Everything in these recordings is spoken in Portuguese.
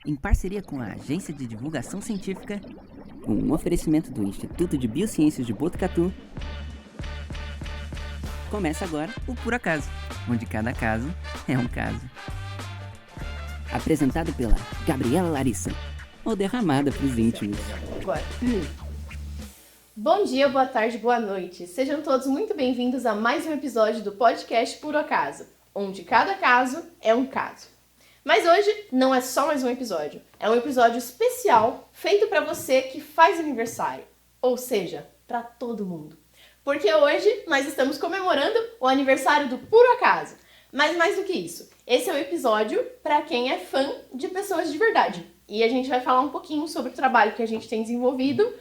em parceria com a Agência de Divulgação Científica, um oferecimento do Instituto de Biociências de Botucatu. Começa agora o Por Acaso, onde cada caso é um caso. Apresentado pela Gabriela Larissa, ou derramada para os íntimos. Bora. Bom dia, boa tarde, boa noite. Sejam todos muito bem-vindos a mais um episódio do podcast Por Acaso, onde cada caso é um caso. Mas hoje não é só mais um episódio, é um episódio especial feito para você que faz aniversário, ou seja, para todo mundo. Porque hoje nós estamos comemorando o aniversário do Puro Acaso. Mas mais do que isso, esse é um episódio para quem é fã de pessoas de verdade. E a gente vai falar um pouquinho sobre o trabalho que a gente tem desenvolvido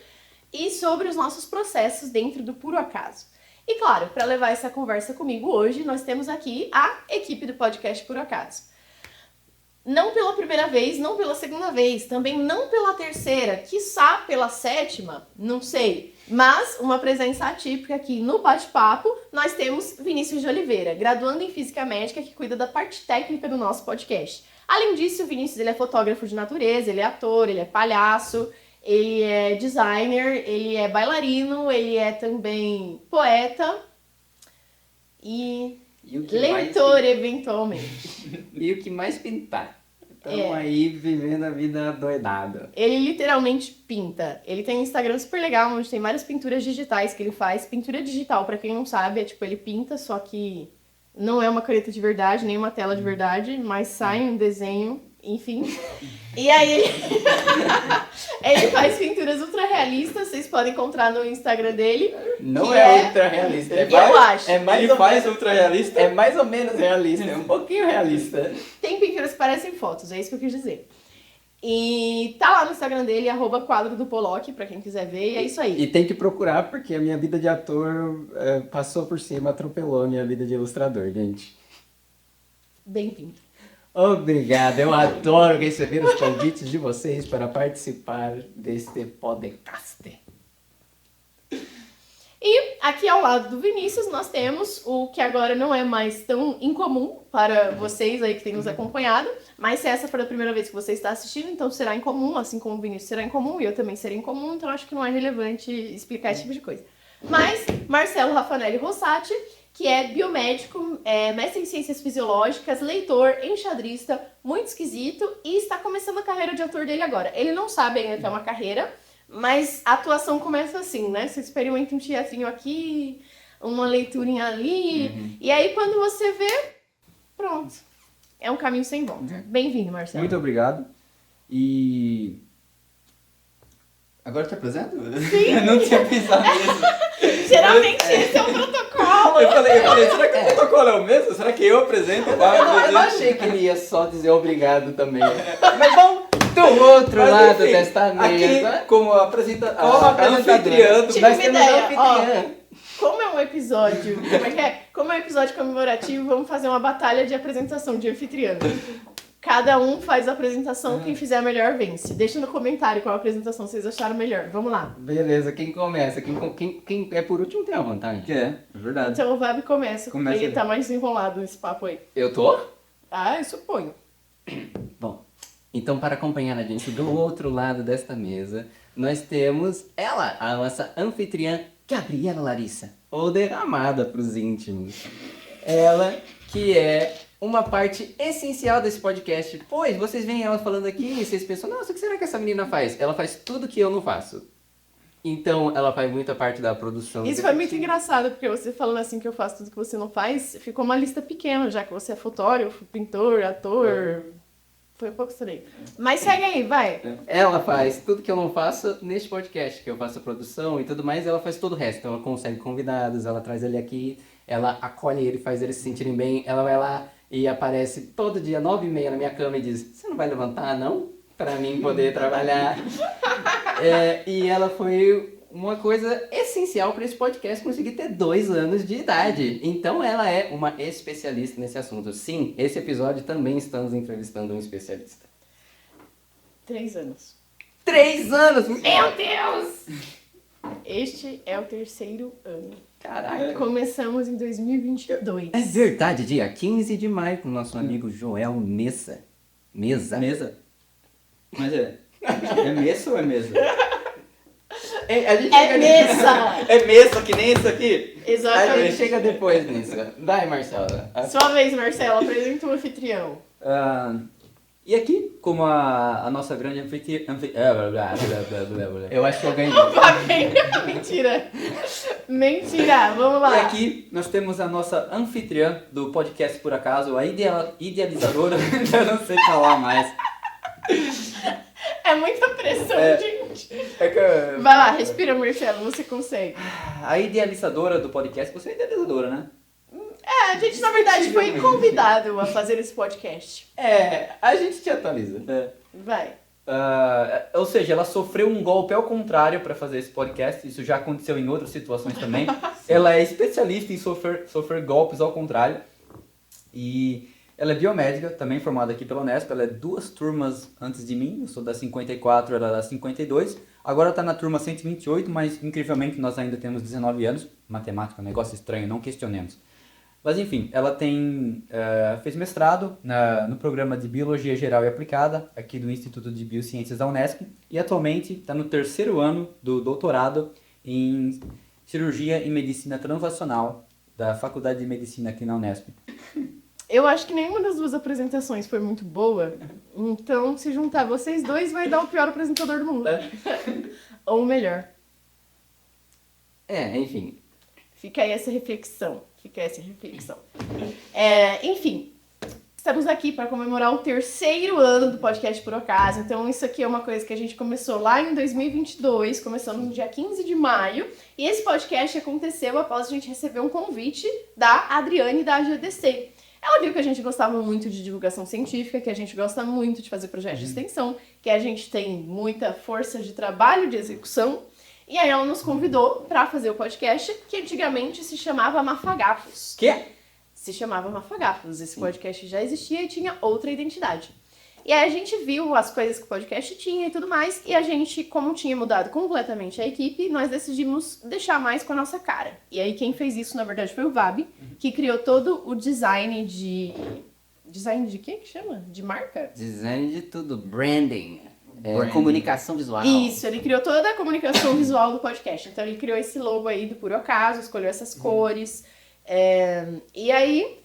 e sobre os nossos processos dentro do Puro Acaso. E claro, para levar essa conversa comigo hoje, nós temos aqui a equipe do podcast Puro Acaso. Não pela primeira vez, não pela segunda vez, também não pela terceira, quiçá pela sétima, não sei. Mas uma presença atípica aqui no bate-papo, nós temos Vinícius de Oliveira, graduando em Física Médica, que cuida da parte técnica do nosso podcast. Além disso, o Vinícius ele é fotógrafo de natureza, ele é ator, ele é palhaço, ele é designer, ele é bailarino, ele é também poeta e leitor, eventualmente. E o que mais pintar. Estamos aí vivendo a vida doidada. Ele literalmente pinta. Ele tem um Instagram super legal, onde tem várias pinturas digitais que ele faz. Pintura digital, pra quem não sabe, é tipo, ele pinta, só que não é uma caneta de verdade, nem uma tela de verdade, mas sai um desenho, enfim. E aí ele faz pinturas ultra realistas, vocês podem encontrar no Instagram dele. Não é ultra realista. Eu acho. Ele faz ultra realista? É mais ou menos realista, é um pouquinho realista. Tem pinturas que parecem fotos, é isso que eu quis dizer. E tá lá no Instagram dele, @quadro do Pollock, pra quem quiser ver, e é isso aí. E tem que procurar, porque a minha vida de ator passou por cima, atropelou a minha vida de ilustrador, gente. Bem-vindo. Obrigado, eu adoro receber os convites de vocês para participar deste podcast. E aqui ao lado do Vinícius nós temos o que agora não é mais tão incomum para vocês aí que têm nos acompanhado, mas se essa for a primeira vez que você está assistindo, então será incomum, assim como o Vinícius será incomum e eu também serei incomum, então acho que não é relevante explicar esse tipo de coisa. Mas Marcelo Raffanelli Rossati, que é biomédico, mestre em ciências fisiológicas, leitor, enxadrista, muito esquisito e está começando a carreira de ator dele agora. Ele não sabe ainda que é uma carreira, mas a atuação começa assim, né? Você experimenta um teatrinho aqui, uma leiturinha ali, e aí quando você vê, pronto. É um caminho sem volta. Bem-vindo, Marcelo. Muito obrigado. E... agora eu te apresento? Sim. Eu não tinha pensado nisso. Geralmente esse é o protocolo. Eu falei, será que o protocolo é o mesmo? Será que eu apresento? Eu não achei que ele ia só dizer obrigado também. Mas bom, do outro lado enfim, desta mesa, aqui, como anfitriã, Tive nós uma temos ideia, a anfitriã. Como é um episódio, Como é um episódio comemorativo, vamos fazer uma batalha de apresentação de anfitriã. Cada um faz a apresentação, quem fizer a melhor vence. Deixa no comentário qual apresentação vocês acharam melhor. Vamos lá. Beleza, quem começa? Quem é por último tem a vantagem. É verdade. Então o Vab começa, porque Começa ele aí. tá mais enrolado nesse papo aí. Eu tô? Ah, eu suponho. Bom, então para acompanhar a gente do outro lado desta mesa, nós temos ela, a nossa anfitriã, Gabriela Larissa, ou derramada para os íntimos. Ela que é uma parte essencial desse podcast, pois vocês veem ela falando aqui e vocês pensam, nossa, o que será que essa menina faz? Ela faz tudo que eu não faço. Então, ela faz muita parte da produção. Isso foi muito engraçado, porque você falando assim que eu faço tudo que você não faz, ficou uma lista pequena, já que você é fotógrafo, pintor, ator. Foi um pouco estranho. Mas segue aí, vai. Ela faz tudo que eu não faço neste podcast, que eu faço a produção e tudo mais, ela faz todo o resto. Então, ela consegue convidados, ela traz ele aqui, ela acolhe ele, faz eles se sentirem bem, ela vai lá e aparece todo dia, 9h30 na minha cama e diz, você não vai levantar, não? Pra mim poder trabalhar. E ela foi uma coisa essencial para esse podcast conseguir ter 2 anos de idade. Então ela é uma especialista nesse assunto. Sim, esse episódio também estamos entrevistando um especialista. 3 anos. 3 anos! Meu Deus! Este é o 3º ano. Caraca! Começamos em 2022. É verdade, dia 15 de maio, com o nosso amigo Joel Mesa. Mesa? Mas é mesa ou é mesa? A gente É chega mesa! É mesa que nem isso aqui? A gente Exatamente. chega depois nisso. Vai, Marcela. Sua vez, Marcelo, apresenta o anfitrião. E aqui, como a nossa grande anfitriã... Eu acho que eu ganhei. Mentira. Mentira, vamos E lá. aqui nós temos a nossa anfitriã do podcast Por Acaso, a idealizadora, eu não sei falar mais. É muita pressão, gente. É que, Vai lá, respira, Marcelo, você consegue. a idealizadora do podcast, você é idealizadora, né? A gente, na verdade, foi convidado a fazer esse podcast. A gente te atualiza. Vai. Ou seja, ela sofreu um golpe ao contrário para fazer esse podcast. Isso já aconteceu em outras situações também. Ela é especialista em sofrer golpes ao contrário. E ela é biomédica, também formada aqui pela Unesp. Ela é 2 turmas antes de mim. Eu sou da 54, ela é da 52. Agora está na turma 128, mas incrivelmente nós ainda temos 19 anos. Matemática é um negócio estranho, não questionemos. Mas enfim, ela fez mestrado no programa de Biologia Geral e Aplicada, aqui do Instituto de Biociências da Unesp, e atualmente está no 3º ano do doutorado em Cirurgia e Medicina Translacional da Faculdade de Medicina aqui na Unesp. Eu acho que nenhuma das duas apresentações foi muito boa, então se juntar vocês dois vai dar o pior apresentador do mundo. Ou o melhor. Enfim. Fica aí essa reflexão. Enfim, estamos aqui para comemorar o 3º ano do podcast Por Acaso. Então isso aqui é uma coisa que a gente começou lá em 2022, começando no dia 15 de maio. E esse podcast aconteceu após a gente receber um convite da Adriane da AGDC. Ela viu que a gente gostava muito de divulgação científica, que a gente gosta muito de fazer projetos de extensão, que a gente tem muita força de trabalho, de execução. E aí ela nos convidou para fazer o podcast, que antigamente se chamava Mafagafos. Que? Se chamava Mafagafos. Esse podcast já existia e tinha outra identidade. E aí a gente viu as coisas que o podcast tinha e tudo mais, e a gente, como tinha mudado completamente a equipe, nós decidimos deixar mais com a nossa cara. E aí quem fez isso, na verdade, foi o Vabi, que criou todo o design de... Design de quê que chama? De marca? Design de tudo. Branding. Comunicação visual. Isso, ele criou toda a comunicação visual do podcast. Então ele criou esse logo aí do Por Acaso, escolheu essas cores. E aí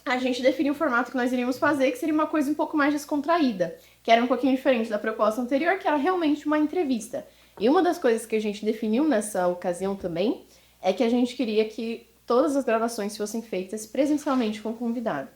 a gente definiu o formato que nós iríamos fazer, que seria uma coisa um pouco mais descontraída, que era um pouquinho diferente da proposta anterior, que era realmente uma entrevista. E uma das coisas que a gente definiu nessa ocasião também é que a gente queria que todas as gravações fossem feitas presencialmente com o convidado.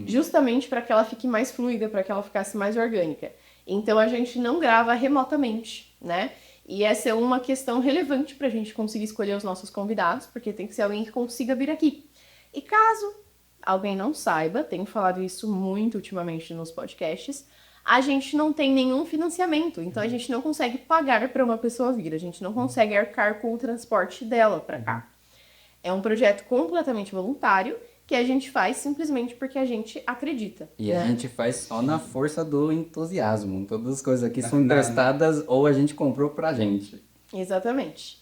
Justamente para que ela fique mais fluida, para que ela ficasse mais orgânica. Então a gente não grava remotamente, né? E essa é uma questão relevante pra gente conseguir escolher os nossos convidados, porque tem que ser alguém que consiga vir aqui. E caso alguém não saiba, tenho falado isso muito ultimamente nos podcasts, a gente não tem nenhum financiamento, então a gente não consegue pagar para uma pessoa vir, a gente não consegue arcar com o transporte dela para cá. É um projeto completamente voluntário, que a gente faz simplesmente porque a gente acredita. E a gente faz só na força do entusiasmo. Todas as coisas aqui são emprestadas ou a gente comprou pra gente. Exatamente.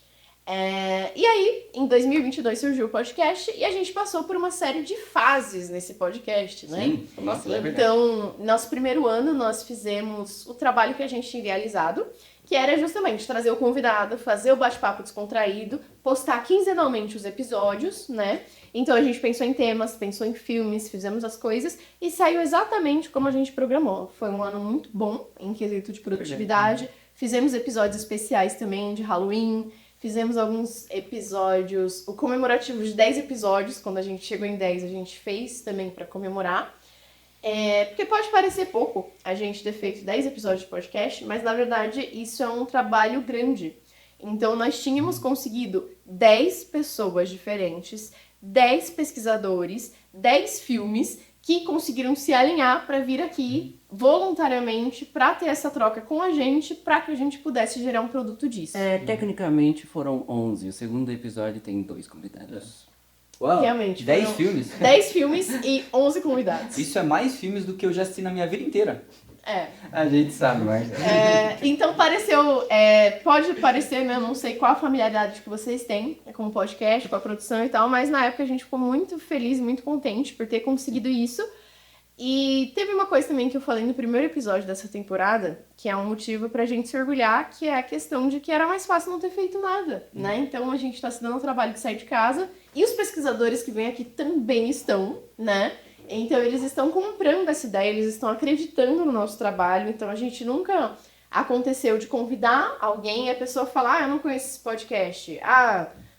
E aí, em 2022 surgiu o podcast e a gente passou por uma série de fases nesse podcast, né? Sim, nossa, é verdade. Então, nosso primeiro ano, nós fizemos o trabalho que a gente tinha idealizado, que era justamente trazer o convidado, fazer o bate-papo descontraído, postar quinzenalmente os episódios, né? Então a gente pensou em temas, pensou em filmes, fizemos as coisas e saiu exatamente como a gente programou. Foi um ano muito bom em quesito de produtividade. Fizemos episódios especiais também de Halloween, fizemos alguns episódios, o comemorativo de 10 episódios, quando a gente chegou em 10 a gente fez também para comemorar. Porque pode parecer pouco a gente ter feito 10 episódios de podcast, mas na verdade isso é um trabalho grande. Então nós tínhamos conseguido 10 pessoas diferentes, 10 pesquisadores, 10 filmes que conseguiram se alinhar para vir aqui voluntariamente para ter essa troca com a gente, para que a gente pudesse gerar um produto disso. Tecnicamente foram 11. O segundo episódio tem 2 convidados. Uau, Realmente, 10 foram filmes? 10 filmes e 11 convidados. Isso é mais filmes do que eu já assisti na minha vida inteira. A gente sabe, mas... Então pode parecer, né, eu não sei qual a familiaridade que vocês têm com o podcast, com a produção e tal, mas na época a gente ficou muito feliz, muito contente por ter conseguido isso. E teve uma coisa também que eu falei no primeiro episódio dessa temporada, que é um motivo pra gente se orgulhar, que é a questão de que era mais fácil não ter feito nada, né? Então a gente tá se dando o trabalho de sair de casa, e os pesquisadores que vêm aqui também estão, né? Então eles estão comprando essa ideia, eles estão acreditando no nosso trabalho, então a gente nunca aconteceu de convidar alguém e a pessoa falar, eu não conheço esse podcast,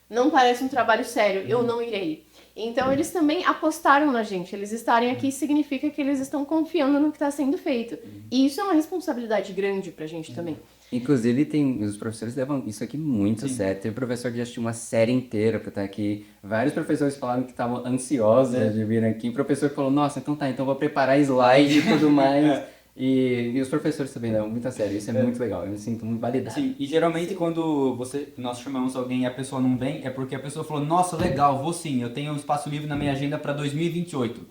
não parece um trabalho sério, eu não irei. Então eles também apostaram na gente, eles estarem aqui significa que eles estão confiando no que está sendo feito. E isso é uma responsabilidade grande pra gente também. Inclusive, os professores levam isso aqui muito sério. Tem professor que assistiu uma série inteira pra estar aqui. Vários professores falaram que estavam ansiosos de vir aqui. O professor falou, nossa, então tá, então vou preparar slide e tudo mais. E os professores também levam muito a sério. Isso é muito legal, eu me sinto muito validado. Sim, e geralmente quando nós chamamos alguém e a pessoa não vem, é porque a pessoa falou, nossa, legal, vou sim, eu tenho um espaço livre na minha agenda para 2028.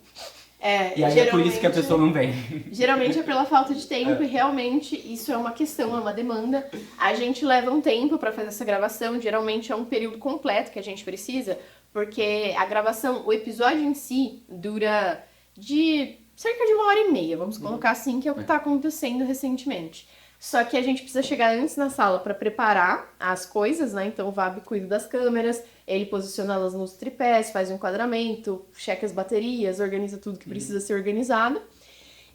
E aí é por isso que a pessoa não vem. Geralmente é pela falta de tempo e realmente isso é uma questão, é uma demanda. A gente leva um tempo para fazer essa gravação, geralmente é um período completo que a gente precisa, porque a gravação, o episódio em si dura de cerca de 1h30, vamos colocar assim, que é o que está acontecendo recentemente. Só que a gente precisa chegar antes na sala para preparar as coisas, né? Então o Vab cuida das câmeras, ele posiciona elas nos tripés, faz o enquadramento, checa as baterias, organiza tudo que precisa ser organizado.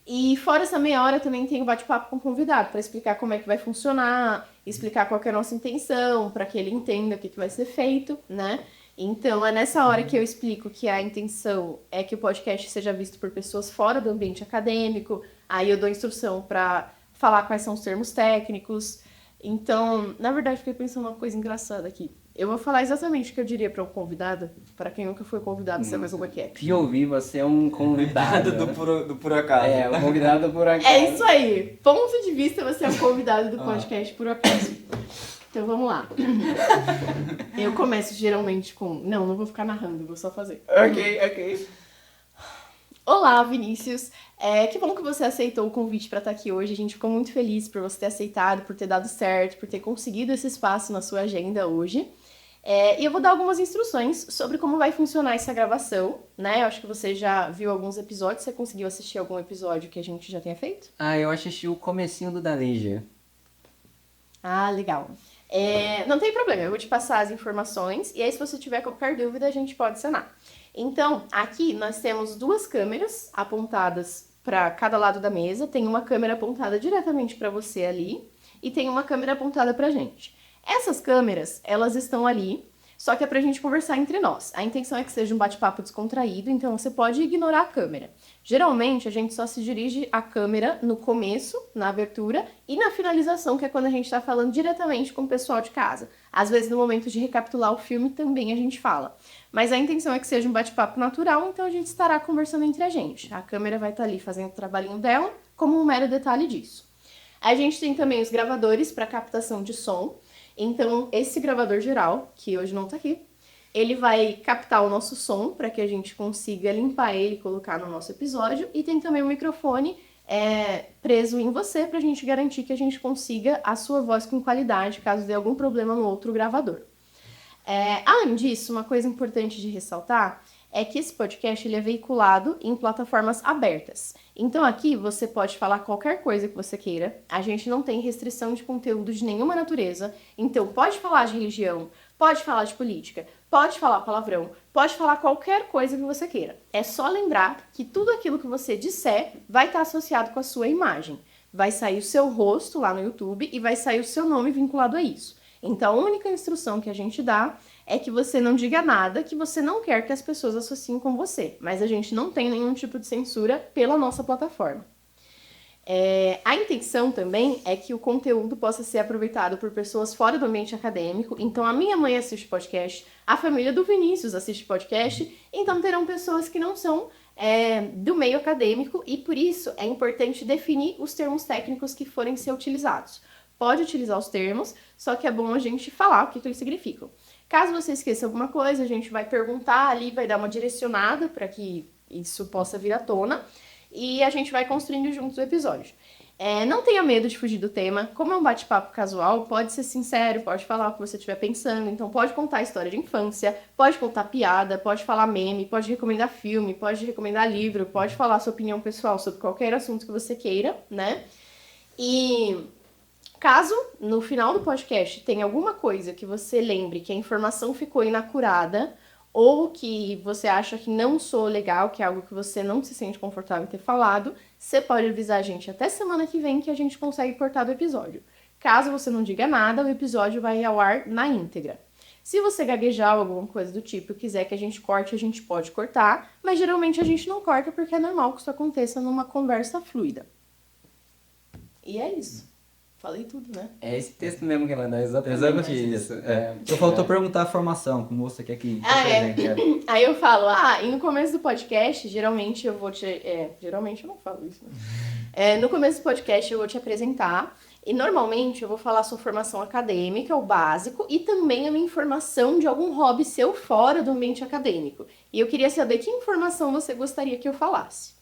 E fora essa meia hora também tem o bate-papo com o convidado, para explicar como é que vai funcionar, explicar qual que é a nossa intenção, para que ele entenda o que vai ser feito, né? Então, é nessa hora que eu explico que a intenção é que o podcast seja visto por pessoas fora do ambiente acadêmico, aí eu dou instrução para falar quais são os termos técnicos. Então, na verdade, fiquei pensando uma coisa engraçada aqui. Eu vou falar exatamente o que eu diria para um convidado, para quem nunca foi convidado, saber como é que é. POV, você é um convidado. do por acaso. É, um convidado por acaso. É isso aí. Ponto de vista, você é um convidado do podcast por acaso. Então vamos lá. Eu começo geralmente com... Não vou ficar narrando, vou só fazer. Ok. Olá, Vinícius. Que bom que você aceitou o convite para estar aqui hoje. A gente ficou muito feliz por você ter aceitado, por ter dado certo, por ter conseguido esse espaço na sua agenda hoje. E eu vou dar algumas instruções sobre como vai funcionar essa gravação, né? Eu acho que você já viu alguns episódios. Você conseguiu assistir algum episódio que a gente já tenha feito? Eu assisti o comecinho do da Lígia. Legal. Não tem problema, eu vou te passar as informações e aí se você tiver qualquer dúvida a gente pode sanar. Então, aqui nós temos 2 câmeras apontadas para cada lado da mesa, tem uma câmera apontada diretamente para você ali e tem uma câmera apontada pra gente. Essas câmeras, elas estão ali, só que é pra gente conversar entre nós. A intenção é que seja um bate-papo descontraído, então você pode ignorar a câmera. Geralmente, a gente só se dirige à câmera no começo, na abertura, e na finalização, que é quando a gente está falando diretamente com o pessoal de casa. Às vezes, no momento de recapitular o filme, também a gente fala. Mas a intenção é que seja um bate-papo natural, então a gente estará conversando entre a gente. A câmera vai estar ali fazendo o trabalhinho dela, como um mero detalhe disso. A gente tem também os gravadores para captação de som. Então, esse gravador geral, que hoje não tá aqui, ele vai captar o nosso som para que a gente consiga limpar ele e colocar no nosso episódio. E tem também o microfone preso em você para a gente garantir que a gente consiga a sua voz com qualidade, caso dê algum problema no outro gravador. Além disso, uma coisa importante de ressaltar é que esse podcast ele é veiculado em plataformas abertas. Então aqui você pode falar qualquer coisa que você queira, a gente não tem restrição de conteúdo de nenhuma natureza, então pode falar de religião, pode falar de política, pode falar palavrão, pode falar qualquer coisa que você queira. É só lembrar que tudo aquilo que você disser vai estar associado com a sua imagem. Vai sair o seu rosto lá no YouTube e vai sair o seu nome vinculado a isso. Então, a única instrução que a gente dá é que você não diga nada que você não quer que as pessoas associem com você. Mas a gente não tem nenhum tipo de censura pela nossa plataforma. A intenção também é que o conteúdo possa ser aproveitado por pessoas fora do ambiente acadêmico. Então, a minha mãe assiste podcast, a família do Vinícius assiste podcast. Então, terão pessoas que não são do meio acadêmico e, por isso, é importante definir os termos técnicos que forem ser utilizados. Pode utilizar os termos, só que é bom a gente falar o que eles significam. Caso você esqueça alguma coisa, a gente vai perguntar ali, vai dar uma direcionada para que isso possa vir à tona e a gente vai construindo juntos o episódio. Não tenha medo de fugir do tema. Como é um bate-papo casual, pode ser sincero, pode falar o que você estiver pensando. Então pode contar história de infância, pode contar piada, pode falar meme, pode recomendar filme, pode recomendar livro, pode falar sua opinião pessoal sobre qualquer assunto que você queira, né? E caso no final do podcast tenha alguma coisa que você lembre que a informação ficou inacurada ou que você acha que não soou legal, que é algo que você não se sente confortável em ter falado, você pode avisar a gente até semana que vem que a gente consegue cortar do episódio. Caso você não diga nada, o episódio vai ao ar na íntegra. Se você gaguejar ou alguma coisa do tipo e quiser que a gente corte, a gente pode cortar, mas geralmente a gente não corta porque é normal que isso aconteça numa conversa fluida. E é isso. Falei tudo, né? É esse texto mesmo que ela dá, exatamente isso. Só faltou perguntar a formação, como você quer que apresente. Aí eu falo, e no começo do podcast, geralmente eu vou te... geralmente eu não falo isso, né? No começo do podcast eu vou te apresentar e normalmente eu vou falar a sua formação acadêmica, o básico, e também a minha informação de algum hobby seu fora do ambiente acadêmico. E eu queria saber que informação você gostaria que eu falasse.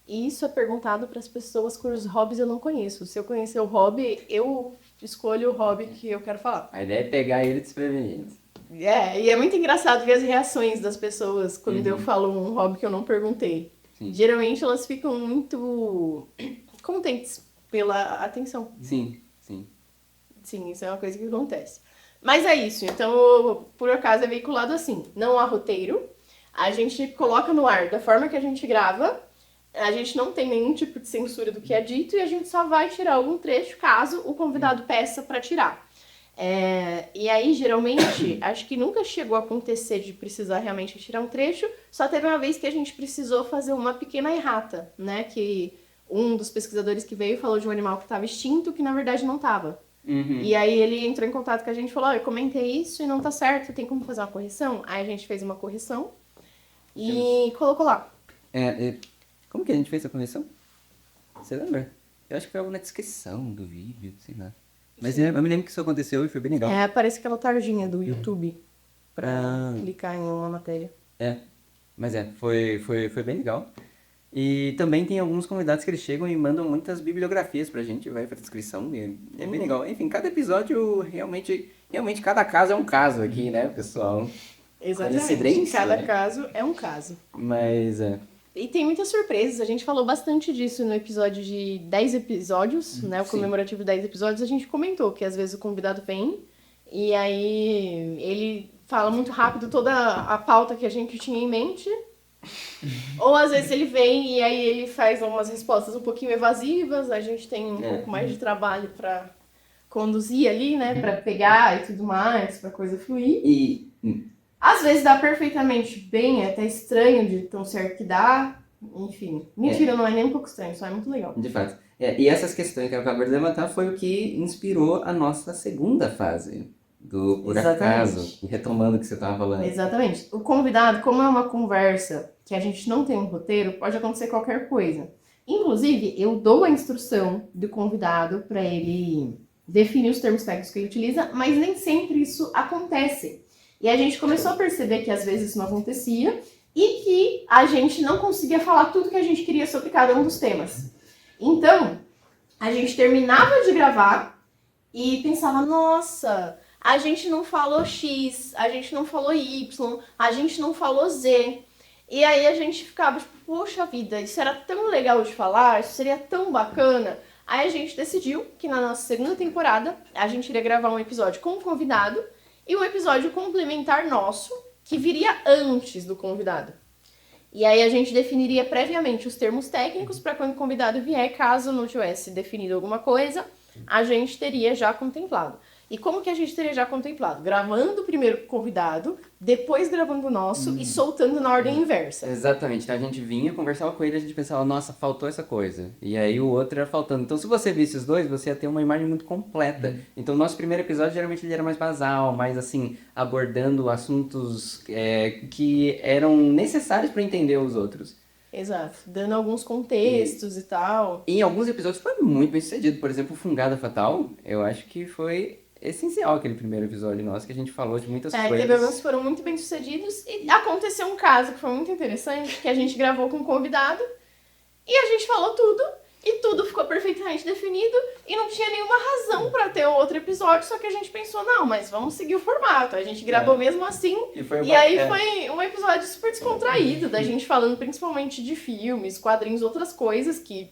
E isso é perguntado para as pessoas cujos hobbies eu não conheço. Se eu conhecer o hobby, eu escolho o hobby que eu quero falar. A ideia é pegar ele desprevenido. E é muito engraçado ver as reações das pessoas quando eu falo um hobby que eu não perguntei. Sim. Geralmente elas ficam muito contentes pela atenção. Sim. Sim, isso é uma coisa que acontece. Mas é isso, então, por acaso é veiculado assim. Não há roteiro, a gente coloca no ar da forma que a gente grava. A gente não tem nenhum tipo de censura do que é dito e a gente só vai tirar algum trecho caso o convidado peça para tirar. E aí, geralmente, acho que nunca chegou a acontecer de precisar realmente tirar um trecho, só teve uma vez que a gente precisou fazer uma pequena errata, né? Que um dos pesquisadores que veio falou de um animal que estava extinto, que na verdade não estava. E aí ele entrou em contato com a gente e falou, eu comentei isso e não tá certo, tem como fazer uma correção? Aí a gente fez uma correção e colocou lá. Como que a gente fez a correção? Você lembra? Eu acho que foi algo na descrição do vídeo, sei lá. Mas eu me lembro que isso aconteceu e foi bem legal. Aparece aquela tarjinha do YouTube pra clicar em uma matéria. Mas foi bem legal. E também tem alguns convidados que eles chegam e mandam muitas bibliografias pra gente, vai pra descrição, e é bem legal. Enfim, cada episódio, realmente cada caso é um caso aqui, né, pessoal? Exatamente, cada caso é um caso. Mas E tem muitas surpresas, a gente falou bastante disso no episódio de 10 episódios, né, o comemorativo de 10 episódios, a gente comentou que às vezes o convidado vem e aí ele fala muito rápido toda a pauta que a gente tinha em mente, ou às vezes ele vem e aí ele faz umas respostas um pouquinho evasivas, a gente tem um pouco mais de trabalho pra conduzir ali, né, pra pegar e tudo mais, pra coisa fluir. Às vezes dá perfeitamente bem, é até estranho de tão certo que dá. Enfim, mentira, não é nem um pouco estranho, só é muito legal. De fato. E essas questões que eu acabei de levantar foi o que inspirou a nossa segunda fase do Por Acaso. E retomando o que você estava falando. Exatamente. O convidado, como é uma conversa que a gente não tem um roteiro, pode acontecer qualquer coisa. Inclusive, eu dou a instrução do convidado para ele definir os termos técnicos que ele utiliza, mas nem sempre isso acontece. E a gente começou a perceber que às vezes isso não acontecia e que a gente não conseguia falar tudo que a gente queria sobre cada um dos temas. Então, a gente terminava de gravar e pensava, nossa, a gente não falou X, a gente não falou Y, a gente não falou Z. E aí a gente ficava tipo, poxa vida, isso era tão legal de falar, isso seria tão bacana. Aí a gente decidiu que na nossa segunda temporada a gente iria gravar um episódio com um convidado e um episódio complementar nosso, que viria antes do convidado. E aí a gente definiria previamente os termos técnicos para quando o convidado vier, caso não tivesse definido alguma coisa, a gente teria já contemplado. E como que a gente teria já contemplado? Gravando o primeiro convidado, depois gravando o nosso e soltando na ordem inversa. Exatamente. Então a gente vinha, conversava com ele, a gente pensava, nossa, faltou essa coisa. E aí o outro ia faltando. Então se você visse os dois, você ia ter uma imagem muito completa. Então o nosso primeiro episódio, geralmente, ele era mais basal, mais assim, abordando assuntos que eram necessários para entender os outros. Exato. Dando alguns contextos e tal. E em alguns episódios foi muito bem sucedido. Por exemplo, o Fungada Fatal, eu acho que foi essencial aquele primeiro episódio nosso, que a gente falou de muitas coisas. Teve alguns que foram muito bem sucedidos e aconteceu um caso que foi muito interessante, que a gente gravou com um convidado e a gente falou tudo E tudo ficou perfeitamente definido e não tinha nenhuma razão pra ter outro episódio, só que a gente pensou, não, mas vamos seguir o formato. A gente gravou mesmo assim. E Aí foi um episódio super descontraído, da gente falando principalmente de filmes, quadrinhos, outras coisas que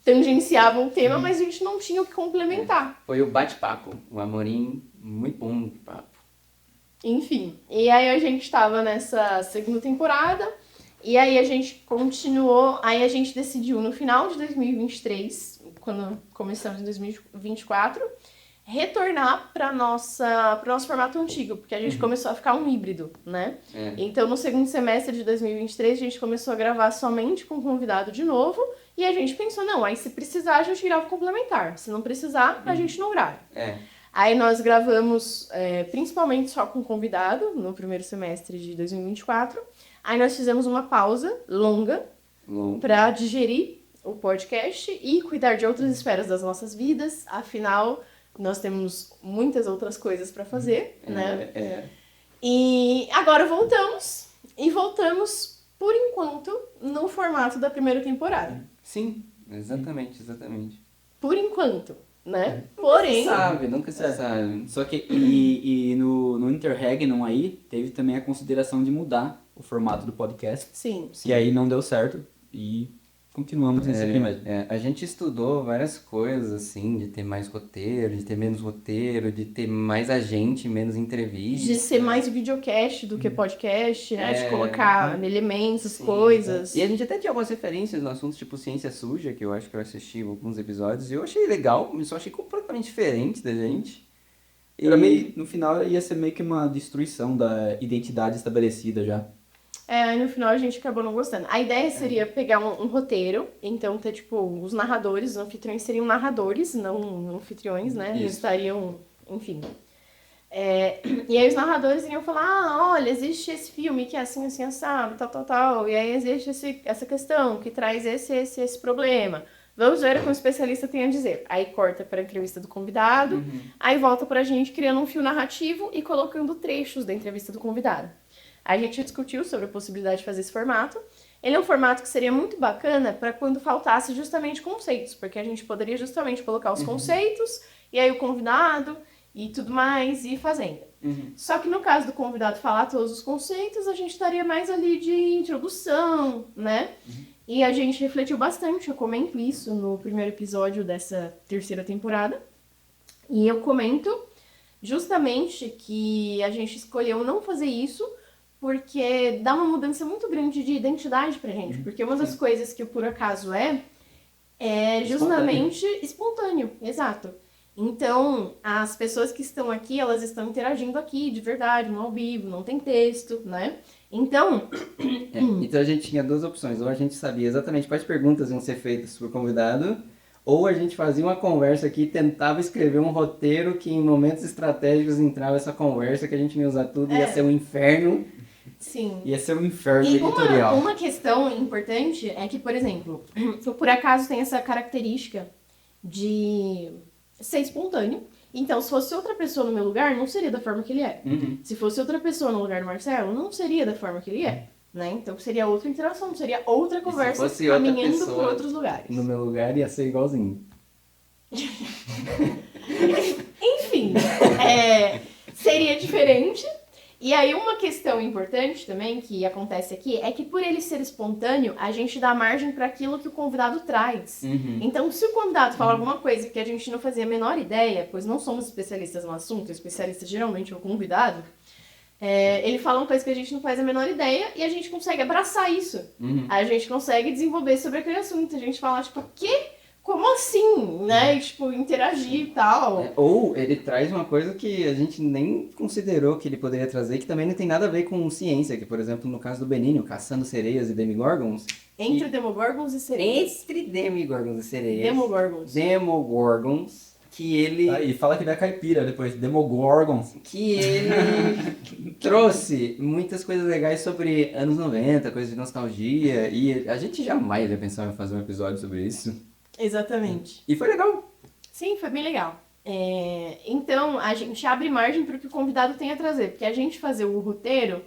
tangenciavam o tema, mas a gente não tinha o que complementar. Foi o bate-papo, um amorim muito bom de papo. Enfim, e aí a gente tava nessa segunda temporada, e aí a gente continuou, aí a gente decidiu no final de 2023, quando começamos em 2024, retornar para nosso formato antigo, porque a gente começou a ficar um híbrido, né? Então no segundo semestre de 2023 a gente começou a gravar somente com convidado de novo, e a gente pensou, não, aí se precisar a gente grava complementar, se não precisar a gente não grava. Aí nós gravamos principalmente só com convidado no primeiro semestre de 2024. Aí nós fizemos uma pausa longa para digerir o podcast e cuidar de outras esferas das nossas vidas. Afinal, nós temos muitas outras coisas para fazer, né? E agora voltamos. E voltamos, por enquanto, no formato da primeira temporada. Sim, exatamente. Por enquanto, né? Porém... Nunca se sabe. Só que e no Interregnum aí, teve também a consideração de mudar o formato do podcast. Sim. E aí não deu certo e continuamos nesse aqui mesmo. A gente estudou várias coisas, assim, de ter mais roteiro, de ter menos roteiro, de ter mais agente, menos entrevista. De ser mais videocast do que podcast, né? De colocar elementos, coisas. E a gente até tinha algumas referências no assunto, tipo Ciência Suja, que eu acho que eu assisti alguns episódios, e eu achei legal, mas só achei completamente diferente da gente. Era meio, no final ia ser meio que uma destruição da identidade estabelecida já. Aí no final a gente acabou não gostando. A ideia seria pegar um roteiro, então ter, tipo, os narradores, os anfitriões seriam narradores, não anfitriões, né? Eles estariam, enfim. E aí os narradores iriam falar, olha, existe esse filme que é assim, assim, assado, tal. E aí existe essa questão que traz esse problema. Vamos ver o que o especialista tem a dizer. Aí corta para a entrevista do convidado, aí volta pra gente criando um fio narrativo e colocando trechos da entrevista do convidado. A gente discutiu sobre a possibilidade de fazer esse formato. Ele é um formato que seria muito bacana para quando faltasse justamente conceitos, porque a gente poderia justamente colocar os conceitos, e aí o convidado e tudo mais, e ir fazendo. Só que no caso do convidado falar todos os conceitos, a gente estaria mais ali de introdução, né? E a gente refletiu bastante, eu comento isso no primeiro episódio dessa terceira temporada. E eu comento justamente que a gente escolheu não fazer isso, porque dá uma mudança muito grande de identidade pra gente. Porque uma das coisas que o Por Acaso é justamente espontâneo. Exato. Então, as pessoas que estão aqui, elas estão interagindo aqui, de verdade, no ao vivo, não tem texto, né? Então... Então a gente tinha duas opções. Ou a gente sabia exatamente quais perguntas iam ser feitas por convidado, ou a gente fazia uma conversa aqui e tentava escrever um roteiro que em momentos estratégicos entrava essa conversa, que a gente não ia usar tudo, ia ser um inferno. Sim. Ia ser um inferno E editorial. uma questão importante é que, por exemplo, o Por Acaso tem essa característica de ser espontâneo. Então, se fosse outra pessoa no meu lugar, não seria da forma que ele é. Se fosse outra pessoa no lugar do Marcelo, não seria da forma que ele é. Né? Então, seria outra interação, seria outra conversa caminhando por outros lugares. No meu lugar ia ser igualzinho. Enfim, seria diferente. E aí uma questão importante também que acontece aqui é que por ele ser espontâneo, a gente dá margem para aquilo que o convidado traz. Então, se o convidado fala alguma coisa que a gente não fazia a menor ideia, pois não somos especialistas no assunto, especialista geralmente é o convidado, ele fala uma coisa que a gente não faz a menor ideia e a gente consegue abraçar isso. A gente consegue desenvolver sobre aquele assunto. A gente fala, tipo, o quê? Como assim? Né? E, tipo, interagir e tal. Ou ele traz uma coisa que a gente nem considerou que ele poderia trazer, que também não tem nada a ver com ciência, que, por exemplo, no caso do Benigno, caçando sereias e demigorgons. Entre demogorgons e sereias. Entre demigorgons e sereias. Demogorgons. Que ele... E fala que ele é caipira depois, Demogorgons. Que ele trouxe muitas coisas legais sobre anos 90, coisas de nostalgia, e a gente jamais ia pensar em fazer um episódio sobre isso. Exatamente. E foi legal. Sim, foi bem legal. Então, a gente abre margem para o que o convidado tem a trazer, porque a gente fazer o roteiro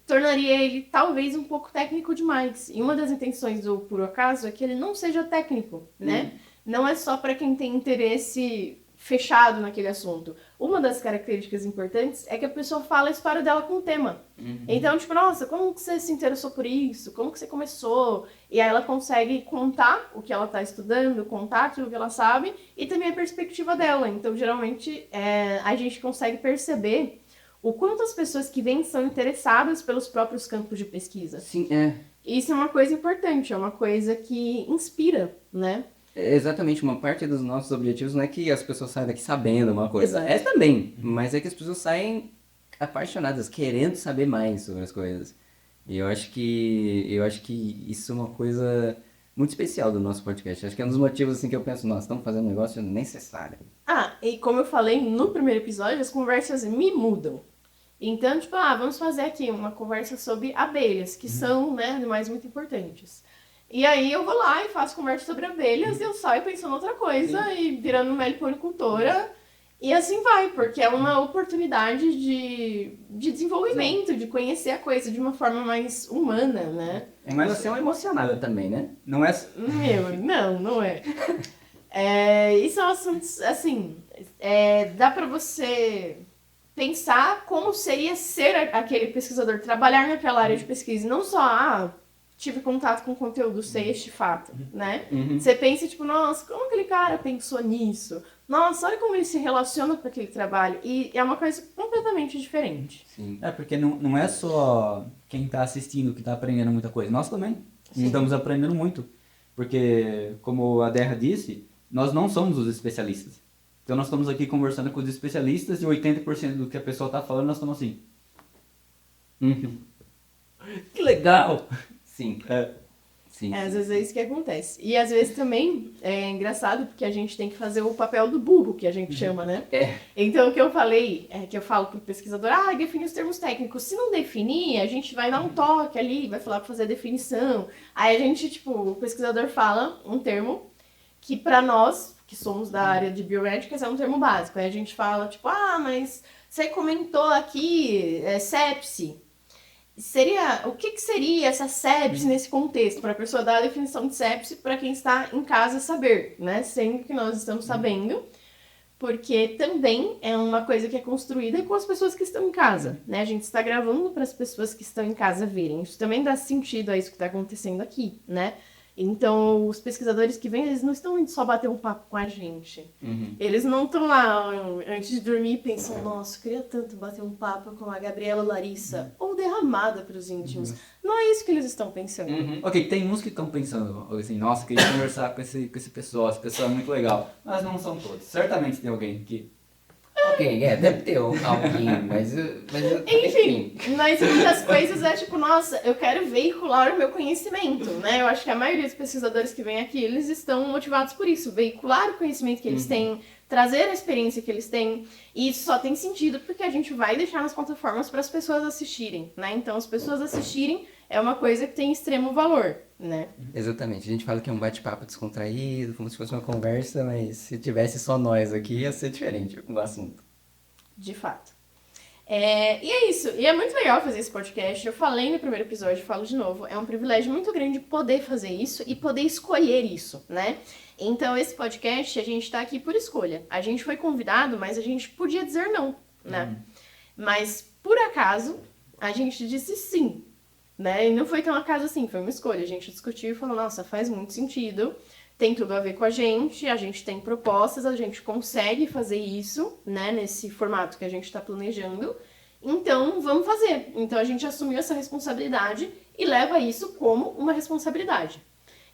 tornaria ele talvez um pouco técnico demais. E uma das intenções do Puro Acaso é que ele não seja técnico, né? Não é só para quem tem interesse fechado naquele assunto. Uma das características importantes é que a pessoa fala a história dela com o tema. Então, tipo, nossa, como que você se interessou por isso? Como que você começou? E aí ela consegue contar o que ela está estudando, contar aquilo que ela sabe e também a perspectiva dela. Então, geralmente, a gente consegue perceber o quanto as pessoas que vêm são interessadas pelos próprios campos de pesquisa. Sim, Isso é uma coisa importante, é uma coisa que inspira, né? Exatamente, uma parte dos nossos objetivos não é que as pessoas saiam daqui sabendo uma coisa. Exato. É também, mas é que as pessoas saem apaixonadas, querendo saber mais sobre as coisas. E eu acho que isso é uma coisa muito especial do nosso podcast. Acho que é um dos motivos assim que eu penso, nós estamos fazendo um negócio necessário. E como eu falei no primeiro episódio, as conversas me mudam. Então, tipo, vamos fazer aqui uma conversa sobre abelhas, que são, né, animais muito importantes. E aí eu vou lá e faço conversa sobre abelhas e eu saio pensando outra coisa e virando meliponicultora. E assim vai, porque é uma oportunidade de desenvolvimento, de conhecer a coisa de uma forma mais humana, né? Mas você é uma emocionada também, né? Não é... Não é. E são assuntos, assim, dá pra você pensar como seria ser aquele pesquisador, trabalhar naquela área de pesquisa, e não só, tive contato com conteúdo, sei este fato, né? Você pensa, tipo, nossa, como aquele cara pensou nisso? Nossa, olha como ele se relaciona com aquele trabalho. E é uma coisa completamente diferente. Sim. porque não é só quem tá assistindo que tá aprendendo muita coisa. Nós também Sim. estamos aprendendo muito. Porque, como a Derra disse, nós não somos os especialistas. Então nós estamos aqui conversando com os especialistas e 80% do que a pessoa tá falando, nós estamos assim. Que legal! Sim. Sim. Às vezes é isso que acontece. E às vezes também é engraçado porque a gente tem que fazer o papel do burro, que a gente chama, né? Então o que eu falei, que eu falo pro pesquisador, define os termos técnicos. Se não definir, a gente vai dar um toque ali, vai falar pra fazer a definição. Aí a gente, tipo, o pesquisador fala um termo que pra nós, que somos da área de biomédicas, é um termo básico. Aí a gente fala, tipo, mas você comentou aqui sepse. O que seria essa sepse nesse contexto? Para a pessoa dar a definição de sepse para quem está em casa saber, né? Sendo que nós estamos sabendo, porque também é uma coisa que é construída com as pessoas que estão em casa, né? A gente está gravando para as pessoas que estão em casa verem. Isso também dá sentido a isso que está acontecendo aqui, né? Então, os pesquisadores que vêm, eles não estão indo só bater um papo com a gente. Eles não estão lá antes de dormir e pensam, nossa, eu queria tanto bater um papo com a Gabriela Larissa, ou derramada para os íntimos. Não é isso que eles estão pensando. Ok, tem uns que estão pensando assim, nossa, queria conversar com esse pessoal, esse pessoal é muito legal. Mas não são todos. Certamente tem alguém que... Ok, deve ter alguém, mas Enfim, mas muitas coisas é tipo, nossa, eu quero veicular o meu conhecimento, né? Eu acho que a maioria dos pesquisadores que vêm aqui, eles estão motivados por isso, veicular o conhecimento que eles têm, trazer a experiência que eles têm, e isso só tem sentido porque a gente vai deixar nas plataformas para as pessoas assistirem, né? Então, as pessoas assistirem é uma coisa que tem extremo valor, né? Exatamente, a gente fala que é um bate-papo descontraído, como se fosse uma conversa, mas se tivesse só nós aqui ia ser diferente o assunto. De fato. E é isso, e é muito legal fazer esse podcast. Eu falei no primeiro episódio, falo de novo, é um privilégio muito grande poder fazer isso e poder escolher isso, né? Então esse podcast, a gente tá aqui por escolha. A gente foi convidado, mas a gente podia dizer não, né? Mas por acaso, a gente disse sim, né? E não foi tão acaso assim, foi uma escolha. A gente discutiu e falou, nossa, faz muito sentido, tem tudo a ver com a gente tem propostas, a gente consegue fazer isso, né, nesse formato que a gente está planejando, então vamos fazer. Então a gente assumiu essa responsabilidade e leva isso como uma responsabilidade.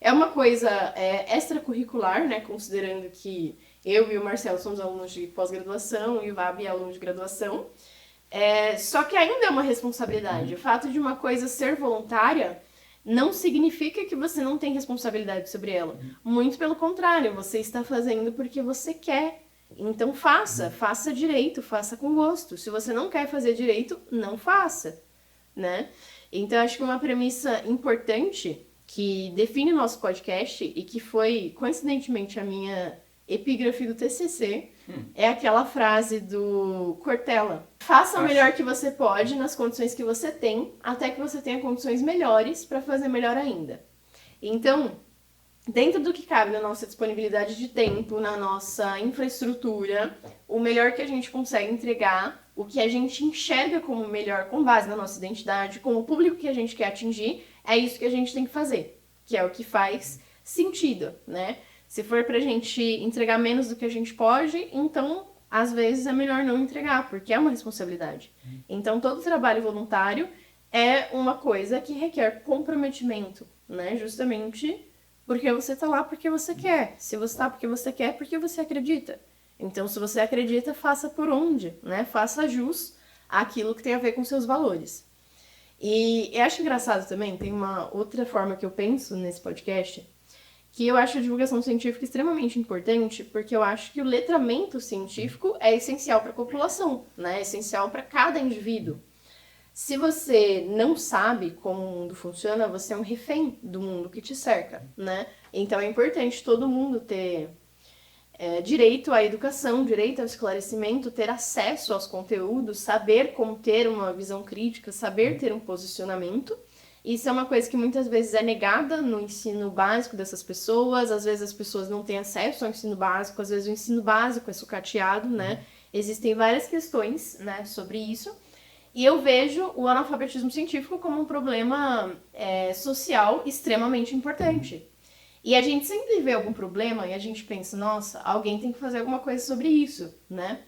É uma coisa extracurricular, né, considerando que eu e o Marcelo somos alunos de pós-graduação e o Vabi é aluno de graduação, só que ainda é uma responsabilidade. O fato de uma coisa ser voluntária não significa que você não tem responsabilidade sobre ela. Muito pelo contrário, você está fazendo porque você quer. Então faça direito, faça com gosto. Se você não quer fazer direito, não faça, né? Então acho que uma premissa importante que define o nosso podcast e que foi, coincidentemente, a minha epígrafe do TCC. É aquela frase do Cortella. Faça o melhor que você pode nas condições que você tem, até que você tenha condições melhores para fazer melhor ainda. Então, dentro do que cabe na nossa disponibilidade de tempo, na nossa infraestrutura, o melhor que a gente consegue entregar, o que a gente enxerga como melhor com base na nossa identidade, com o público que a gente quer atingir, é isso que a gente tem que fazer, que é o que faz sentido, né? Se for pra gente entregar menos do que a gente pode, então, às vezes, é melhor não entregar, porque é uma responsabilidade. Então, todo trabalho voluntário é uma coisa que requer comprometimento, né? Justamente porque você tá lá porque você quer. Se você tá porque você quer, porque você acredita. Então, se você acredita, faça por onde, né? Faça jus àquilo que tem a ver com seus valores. E eu acho engraçado também, tem uma outra forma que eu penso nesse podcast, que eu acho a divulgação científica extremamente importante, porque eu acho que o letramento científico é essencial para a população, né? É essencial para cada indivíduo. Se você não sabe como o mundo funciona, você é um refém do mundo que te cerca, né? Então é importante todo mundo ter direito à educação, direito ao esclarecimento, ter acesso aos conteúdos, saber como ter uma visão crítica, saber ter um posicionamento. Isso é uma coisa que muitas vezes é negada no ensino básico dessas pessoas, às vezes as pessoas não têm acesso ao ensino básico, às vezes o ensino básico é sucateado, né? Existem várias questões, né, sobre isso. E eu vejo o analfabetismo científico como um problema social extremamente importante. E a gente sempre vê algum problema e a gente pensa, nossa, alguém tem que fazer alguma coisa sobre isso, né?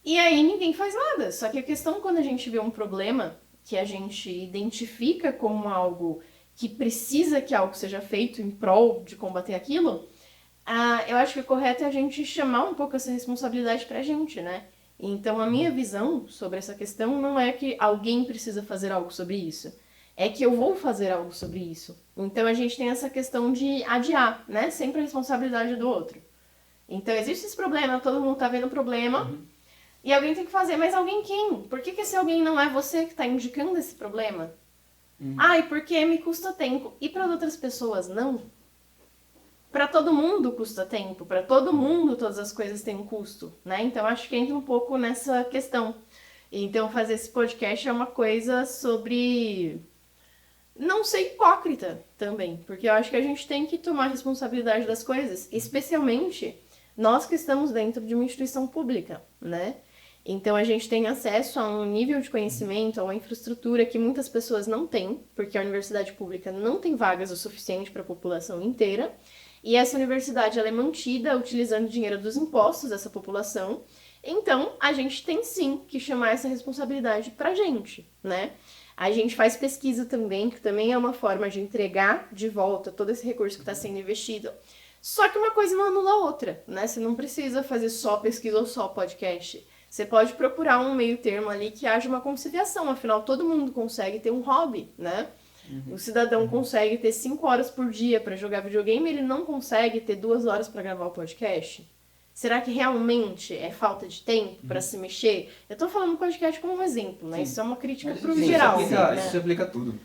E aí ninguém faz nada. Só que a questão quando a gente vê um problema que a gente identifica como algo que precisa que algo seja feito em prol de combater aquilo, eu acho que o correto é a gente chamar um pouco essa responsabilidade pra gente, né? Então, a minha visão sobre essa questão não é que alguém precisa fazer algo sobre isso. É que eu vou fazer algo sobre isso. Então, a gente tem essa questão de adiar, né? Sempre a responsabilidade do outro. Então, existe esse problema, todo mundo tá vendo o problema, e alguém tem que fazer. Mas alguém quem? Por que esse alguém não é você que tá indicando esse problema? E porque me custa tempo. E para outras pessoas, não? Para todo mundo custa tempo, para todo mundo todas as coisas têm um custo, né? Então acho que entra um pouco nessa questão. Então fazer esse podcast é uma coisa sobre não ser hipócrita também, porque eu acho que a gente tem que tomar responsabilidade das coisas, especialmente nós que estamos dentro de uma instituição pública, né? Então a gente tem acesso a um nível de conhecimento, a uma infraestrutura que muitas pessoas não têm, porque a universidade pública não tem vagas o suficiente para a população inteira. E essa universidade ela é mantida utilizando dinheiro dos impostos dessa população. Então, a gente tem sim que chamar essa responsabilidade pra gente, né? A gente faz pesquisa também, que também é uma forma de entregar de volta todo esse recurso que está sendo investido. Só que uma coisa não anula a outra, né? Você não precisa fazer só pesquisa ou só podcast. Você pode procurar um meio termo ali que haja uma conciliação. Afinal, todo mundo consegue ter um hobby, né? O cidadão consegue ter 5 horas por dia para jogar videogame, ele não consegue ter 2 horas para gravar o podcast? Será que realmente é falta de tempo para se mexer? Eu tô falando do podcast como um exemplo, né? Sim. Isso é uma crítica pro geral. Isso aplica tudo.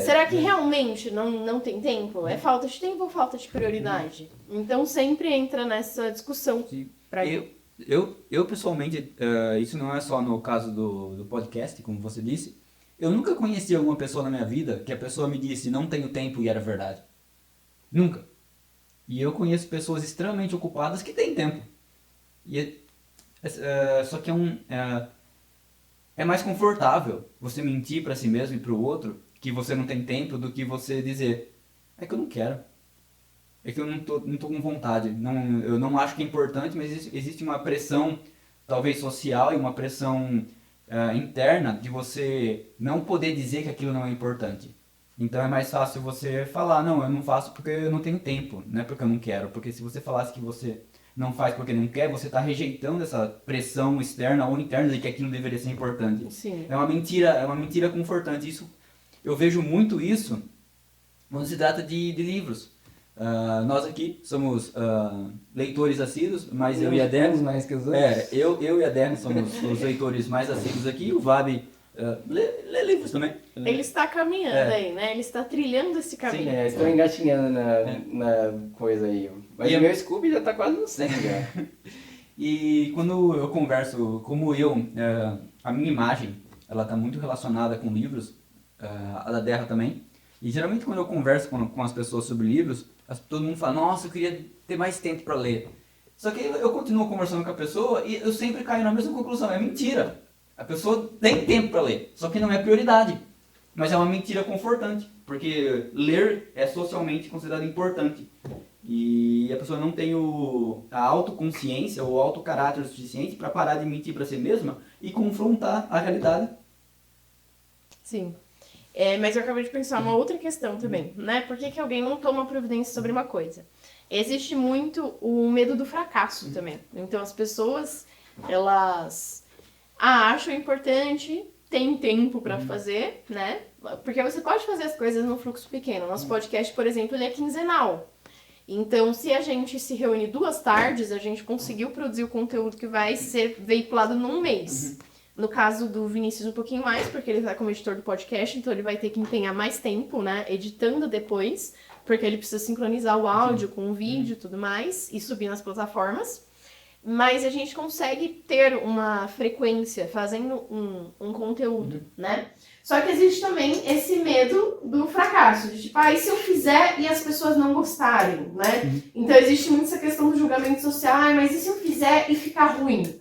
Será que realmente não tem tempo? É falta de tempo ou falta de prioridade? Então sempre entra nessa discussão. Pra eu pessoalmente, isso não é só no caso do podcast, como você disse. Eu nunca conheci alguma pessoa na minha vida que a pessoa me disse não tenho tempo e era verdade. Nunca. E eu conheço pessoas extremamente ocupadas que têm tempo. Só que é mais confortável você mentir para si mesmo e para o outro que você não tem tempo do que você dizer é que eu não quero. É que eu não tô com vontade. Eu não acho que é importante, mas existe uma pressão talvez social e uma pressão interna de você não poder dizer que aquilo não é importante. Então é mais fácil você falar, não, eu não faço porque eu não tenho tempo, não é porque eu não quero. Porque se você falasse que você não faz porque não quer, você está rejeitando essa pressão externa ou interna de que aquilo deveria ser importante. Sim. É uma mentira confortante. Eu vejo muito isso quando se trata de livros. Nós aqui somos leitores assíduos, mas eu e a Dani, mais que os outros. eu e a Dani somos os leitores mais assíduos aqui. O Vabi ler livros também. Ele está caminhando aí, né? Ele está trilhando esse caminho. Sim, estou engatinhando na coisa aí. Mas E o meu Scooby já tá quase no 100 já. E quando eu converso, a minha imagem, ela está muito relacionada com livros, a da Derra também. E geralmente quando eu converso com as pessoas sobre livros, todo mundo fala, nossa, eu queria ter mais tempo para ler. Só que eu continuo conversando com a pessoa e eu sempre caio na mesma conclusão, é mentira. A pessoa tem tempo para ler, só que não é prioridade. Mas é uma mentira confortante, porque ler é socialmente considerado importante. E a pessoa não tem a autoconsciência ou o autocaráter suficiente para parar de mentir para si mesma e confrontar a realidade. Sim. Mas eu acabei de pensar uma outra questão também, né? Por que alguém não toma providência sobre uma coisa? Existe muito o medo do fracasso também. Então as pessoas, elas acham importante, tem tempo para fazer, né? Porque você pode fazer as coisas num fluxo pequeno. Nosso podcast, por exemplo, ele é quinzenal. Então, se a gente se reúne 2 tardes, a gente conseguiu produzir o conteúdo que vai ser veiculado num mês. No caso do Vinícius, um pouquinho mais, porque ele está como editor do podcast, então ele vai ter que empenhar mais tempo, né, editando depois, porque ele precisa sincronizar o áudio com o vídeo e tudo mais, e subir nas plataformas. Mas a gente consegue ter uma frequência fazendo um conteúdo, né? Só que existe também esse medo do fracasso, de tipo, e se eu fizer e as pessoas não gostarem, né? Então existe muito essa questão do julgamento social, mas e se eu fizer e ficar ruim?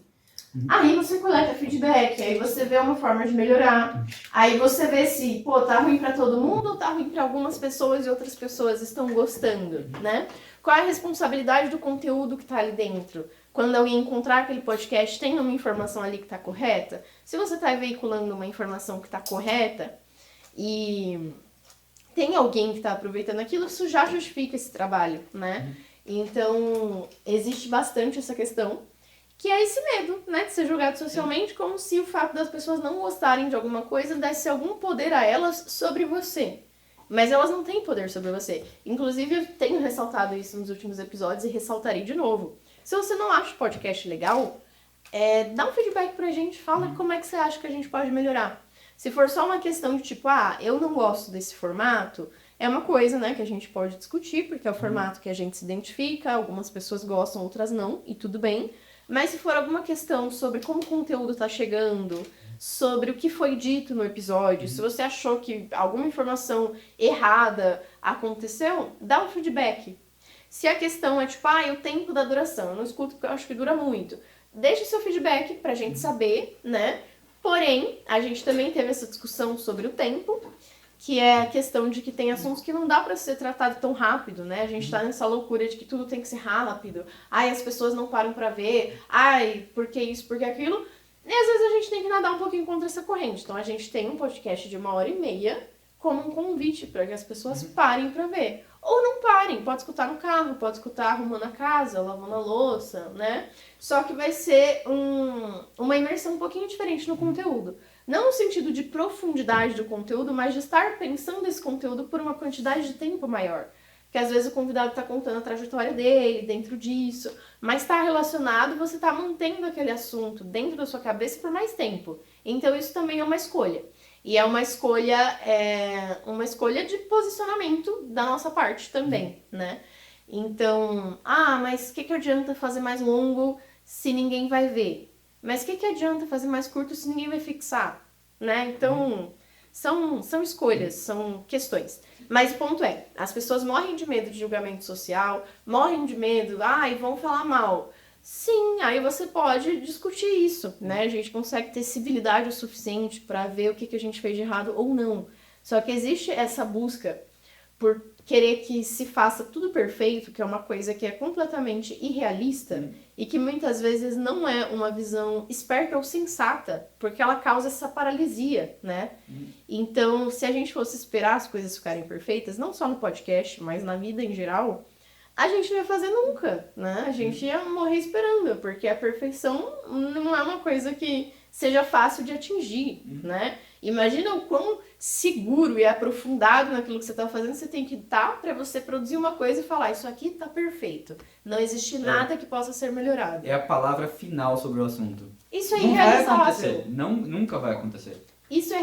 Aí você coleta feedback, aí você vê uma forma de melhorar, aí você vê se, tá ruim pra todo mundo ou tá ruim pra algumas pessoas e outras pessoas estão gostando, né? Qual é a responsabilidade do conteúdo que tá ali dentro? Quando alguém encontrar aquele podcast, tem uma informação ali que tá correta? Se você tá veiculando uma informação que tá correta e tem alguém que tá aproveitando aquilo, isso já justifica esse trabalho, né? Então, existe bastante essa questão, que é esse medo, né, de ser julgado socialmente, como se o fato das pessoas não gostarem de alguma coisa desse algum poder a elas sobre você. Mas elas não têm poder sobre você. Inclusive, eu tenho ressaltado isso nos últimos episódios e ressaltarei de novo. Se você não acha o podcast legal, dá um feedback pra gente, fala como é que você acha que a gente pode melhorar. Se for só uma questão de tipo, eu não gosto desse formato, é uma coisa, né, que a gente pode discutir, porque é o formato que a gente se identifica, algumas pessoas gostam, outras não, e tudo bem. Mas se for alguma questão sobre como o conteúdo está chegando, sobre o que foi dito no episódio, se você achou que alguma informação errada aconteceu, dá um feedback. Se a questão é tipo, o tempo da duração, eu não escuto porque eu acho que dura muito, deixa seu feedback pra gente saber, né? Porém, a gente também teve essa discussão sobre o tempo, que é a questão de que tem assuntos que não dá pra ser tratado tão rápido, né? A gente tá nessa loucura de que tudo tem que ser rápido. As pessoas não param pra ver. Por que isso, por que aquilo? E às vezes a gente tem que nadar um pouquinho contra essa corrente. Então a gente tem um podcast de 1h30 como um convite para que as pessoas parem pra ver. Ou não parem, pode escutar no carro, pode escutar arrumando a casa, lavando a louça, né? Só que vai ser uma imersão um pouquinho diferente no conteúdo. Não no sentido de profundidade do conteúdo, mas de estar pensando esse conteúdo por uma quantidade de tempo maior. Porque às vezes o convidado está contando a trajetória dele dentro disso, mas está relacionado, você está mantendo aquele assunto dentro da sua cabeça por mais tempo. Então isso também é uma escolha. E é uma escolha de posicionamento da nossa parte também, né? Então, mas o que adianta fazer mais longo se ninguém vai ver? Mas o que adianta fazer mais curto se ninguém vai fixar? Né? Então, são escolhas, são questões. Mas o ponto é, as pessoas morrem de medo de julgamento social, morrem de medo, vão falar mal. Sim, aí você pode discutir isso, né? A gente consegue ter civilidade o suficiente para ver o que a gente fez de errado ou não. Só que existe essa busca por querer que se faça tudo perfeito, que é uma coisa que é completamente irrealista e que muitas vezes não é uma visão esperta ou sensata, porque ela causa essa paralisia, né? Então, se a gente fosse esperar as coisas ficarem perfeitas, não só no podcast, mas na vida em geral, a gente não ia fazer nunca, né? A gente ia morrer esperando, porque a perfeição não é uma coisa que seja fácil de atingir, né? Imagina o quão seguro e aprofundado naquilo que você está fazendo você tem que estar para você produzir uma coisa e falar, isso aqui está perfeito. Não existe nada que possa ser melhorado. É a palavra final sobre o assunto. Isso é Não vai irrealizável. acontecer. Nunca vai acontecer. isso é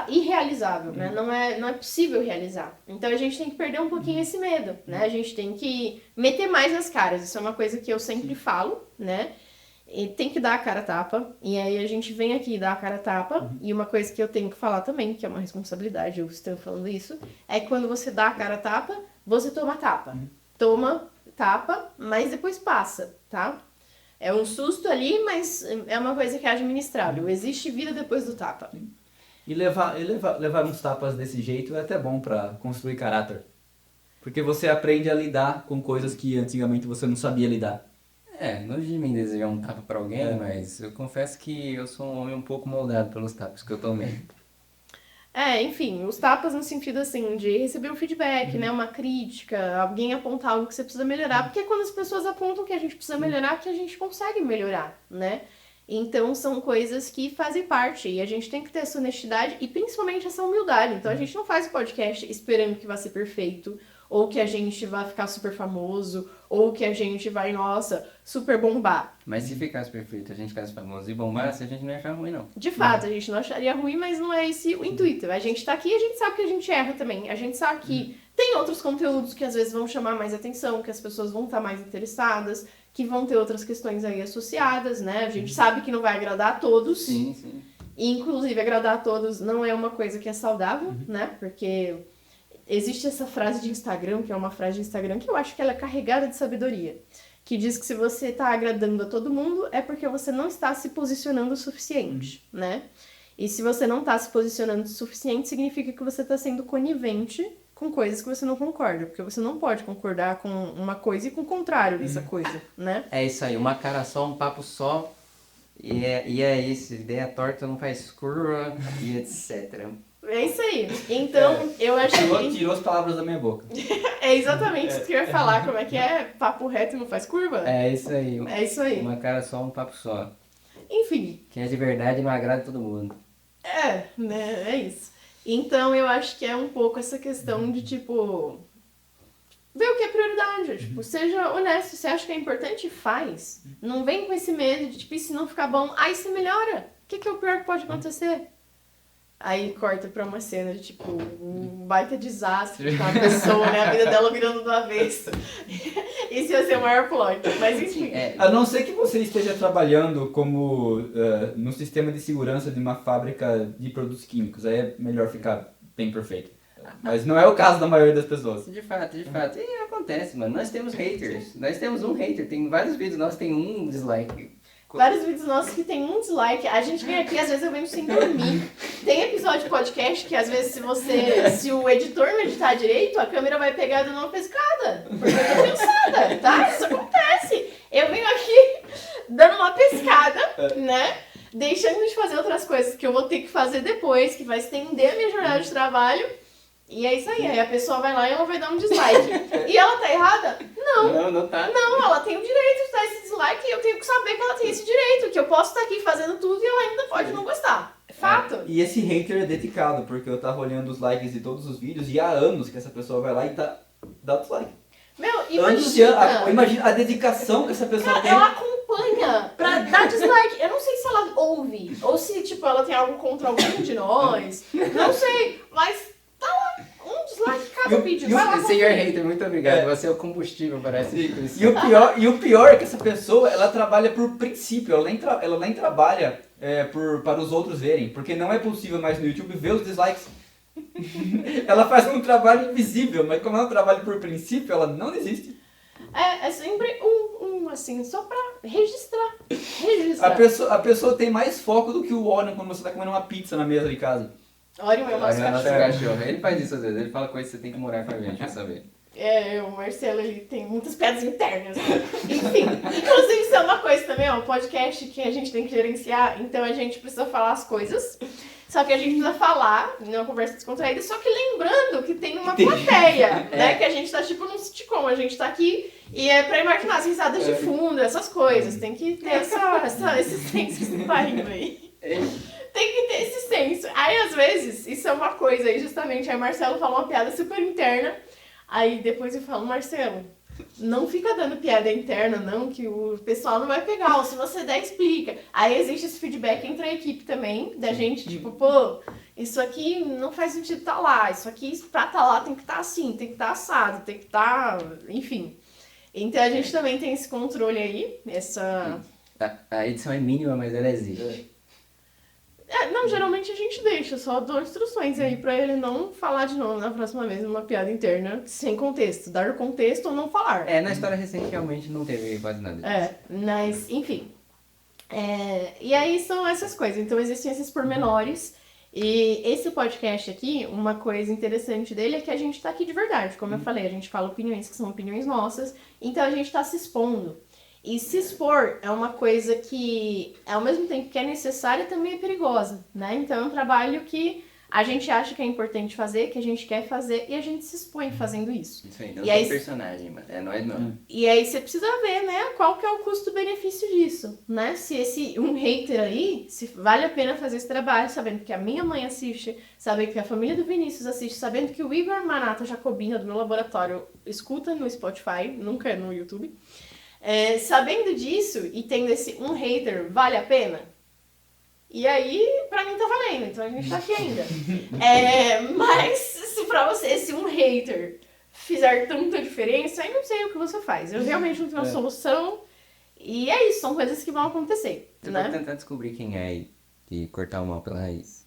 irrealizável, né? Não é possível realizar. Então a gente tem que perder um pouquinho esse medo, né? A gente tem que meter mais as caras. Isso é uma coisa que eu sempre falo, né? E tem que dar a cara a tapa. E aí a gente vem aqui dar a cara a tapa. E uma coisa que eu tenho que falar também, que é uma responsabilidade, eu estou falando isso, é que quando você dá a cara a tapa, você toma tapa. Toma tapa, mas depois passa, tá? É um susto ali, mas é uma coisa que é administrável. Existe vida depois do tapa. E levar uns tapas desse jeito é até bom pra construir caráter. Porque você aprende a lidar com coisas que antigamente você não sabia lidar. Longe de mim desejar um tapa pra alguém, mas eu confesso que eu sou um homem um pouco moldado pelos tapas que eu tomei. Enfim, os tapas no sentido, assim, de receber um feedback, né? Uma crítica, alguém apontar algo que você precisa melhorar. Porque é quando as pessoas apontam que a gente precisa melhorar, que a gente consegue melhorar, né? Então, são coisas que fazem parte. E a gente tem que ter essa honestidade e, principalmente, essa humildade. Então, a gente não faz o podcast esperando que vai ser perfeito, ou que a gente vai ficar super famoso, ou que a gente vai, nossa, super bombar. Mas se ficasse perfeito, a gente ficasse famoso e bombasse, a gente não ia achar ruim, não. De fato, a gente não acharia ruim, mas não é esse o intuito. A gente tá aqui e a gente sabe que a gente erra também. A gente sabe que tem outros conteúdos que às vezes vão chamar mais atenção, que as pessoas vão estar mais interessadas, que vão ter outras questões aí associadas, né? A gente sabe que não vai agradar a todos. Sim, sim. E, inclusive, agradar a todos não é uma coisa que é saudável, né? Porque existe essa frase de Instagram, que é uma frase de Instagram que eu acho que ela é carregada de sabedoria. Que diz que se você tá agradando a todo mundo, é porque você não está se posicionando o suficiente, né? E se você não tá se posicionando o suficiente, significa que você tá sendo conivente com coisas que você não concorda. Porque você não pode concordar com uma coisa e com o contrário dessa coisa, né? É isso aí, uma cara só, um papo só, e é isso, ideia torta não faz curva, e etc. É isso aí. Então, eu acho que... Tirou as palavras da minha boca. É exatamente isso que eu ia falar. Como é que é? Papo reto e não faz curva? É isso aí. É isso aí. Uma cara só, um papo só. Enfim. Quem é de verdade não agrada todo mundo. Né? É isso. Então, eu acho que é um pouco essa questão de, tipo... ver o que é prioridade. Tipo, seja honesto. Você acha que é importante? Faz. Não vem com esse medo de, tipo, e se não ficar bom, aí você melhora. O que é o pior que pode acontecer? Aí corta pra uma cena de, tipo, um baita desastre pra uma pessoa, né? A vida dela virando do avesso. Isso ia ser o maior plot. Mas enfim. A não ser que você esteja trabalhando como no sistema de segurança de uma fábrica de produtos químicos. Aí é melhor ficar bem perfeito. Mas não é o caso da maioria das pessoas. De fato. E acontece, mano. Nós temos haters. Nós temos um hater. Tem vários vídeos nossos, tem um dislike. Vários vídeos nossos que tem um dislike. A gente vem aqui, às vezes eu venho sem dormir. Tem episódio de podcast que às vezes se o editor não editar direito, a câmera vai pegar dando uma pescada. Porque eu tô cansada, tá? Isso acontece. Eu venho aqui dando uma pescada, né? Deixando de fazer outras coisas que eu vou ter que fazer depois, que vai estender a minha jornada de trabalho. E é isso aí. Aí a pessoa vai lá e ela vai dar um dislike. E ela tá errada? Não tá. Não, ela tem o direito de dar esse dislike e eu tenho que saber que ela tem esse direito, que eu posso estar aqui fazendo tudo e ela ainda pode não gostar. É fato. E esse hater é dedicado, porque eu tava olhando os likes de todos os vídeos e há anos que essa pessoa vai lá e dá o dislike. Meu, Imagina a dedicação que essa pessoa tem. Ela acompanha pra dar dislike. Eu não sei se ela ouve, ou se, tipo, ela tem algo contra algum de nós. Não sei, mas tá lá. Um dislike cada vídeo. Vai lá, Senhor hater, muito obrigado. Você é o combustível para essa discussão. E o pior é que essa pessoa, ela trabalha por princípio, ela nem trabalha para os outros verem, porque não é possível mais no YouTube ver os dislikes. Ela faz um trabalho invisível, mas como ela trabalha por princípio, ela não desiste. É sempre assim, só pra registrar. A pessoa tem mais foco do que o Orion quando você tá comendo uma pizza na mesa de casa. Orion é o nosso Nosso cachorro. cachorro. Ele faz isso às vezes. Ele fala coisas que você tem que morar com a gente, pra saber. O Marcelo, ele tem muitas piadas internas. Enfim, inclusive isso é uma coisa também, ó, um podcast que a gente tem que gerenciar, então a gente precisa falar as coisas, só que a gente precisa falar, numa conversa descontraída, só que lembrando que tem uma plateia, né, que a gente tá tipo num sitcom, a gente tá aqui e é pra imaginar as risadas de fundo, essas coisas, tem que ter esse senso que você tá rindo aí. Tem que ter esse senso. Aí, às vezes, isso é uma coisa aí, justamente, aí Marcelo fala uma piada super interna, aí depois eu falo, Marcelo, não fica dando piada interna, não, que o pessoal não vai pegar. Ou se você der, explica. Aí existe esse feedback entre a equipe também, da gente, tipo, pô, isso aqui não faz sentido estar lá. Isso aqui, pra estar lá, tem que estar assim, tem que estar assado, tem que estar... Enfim. Então a gente também tem esse controle aí, essa... A edição é mínima, mas ela existe. Não, geralmente a gente deixa, só dou instruções aí pra ele não falar de novo na próxima vez uma piada interna sem contexto. Dar contexto ou não falar. Na história recente realmente não teve quase nada disso. Mas, enfim. E aí são essas coisas. Então existem esses pormenores. E esse podcast aqui, uma coisa interessante dele é que a gente tá aqui de verdade. Como eu falei, a gente fala opiniões que são opiniões nossas. Então a gente tá se expondo. E se expor é uma coisa que, ao mesmo tempo que é necessária, também é perigosa, né? Então é um trabalho que a gente acha que é importante fazer, que a gente quer fazer, e a gente se expõe fazendo isso. Isso aí, não E tem aí, personagem, mano. É nós não. E aí você precisa ver, né, qual que é o custo-benefício disso, né? Se esse um hater aí, se vale a pena fazer esse trabalho, sabendo que a minha mãe assiste, sabendo que a família do Vinícius assiste, sabendo que o Igor Manata Jacobina, do meu laboratório, escuta no Spotify, nunca é no YouTube. Sabendo disso e tendo esse um hater, vale a pena? E aí, pra mim tá valendo, então a gente tá aqui ainda. Mas se pra você, se um hater fizer tanta diferença, aí não sei o que você faz. Eu realmente não tenho uma solução. E é isso, são coisas que vão acontecer, Você né? pode tentar descobrir quem é e cortar o mal pela raiz.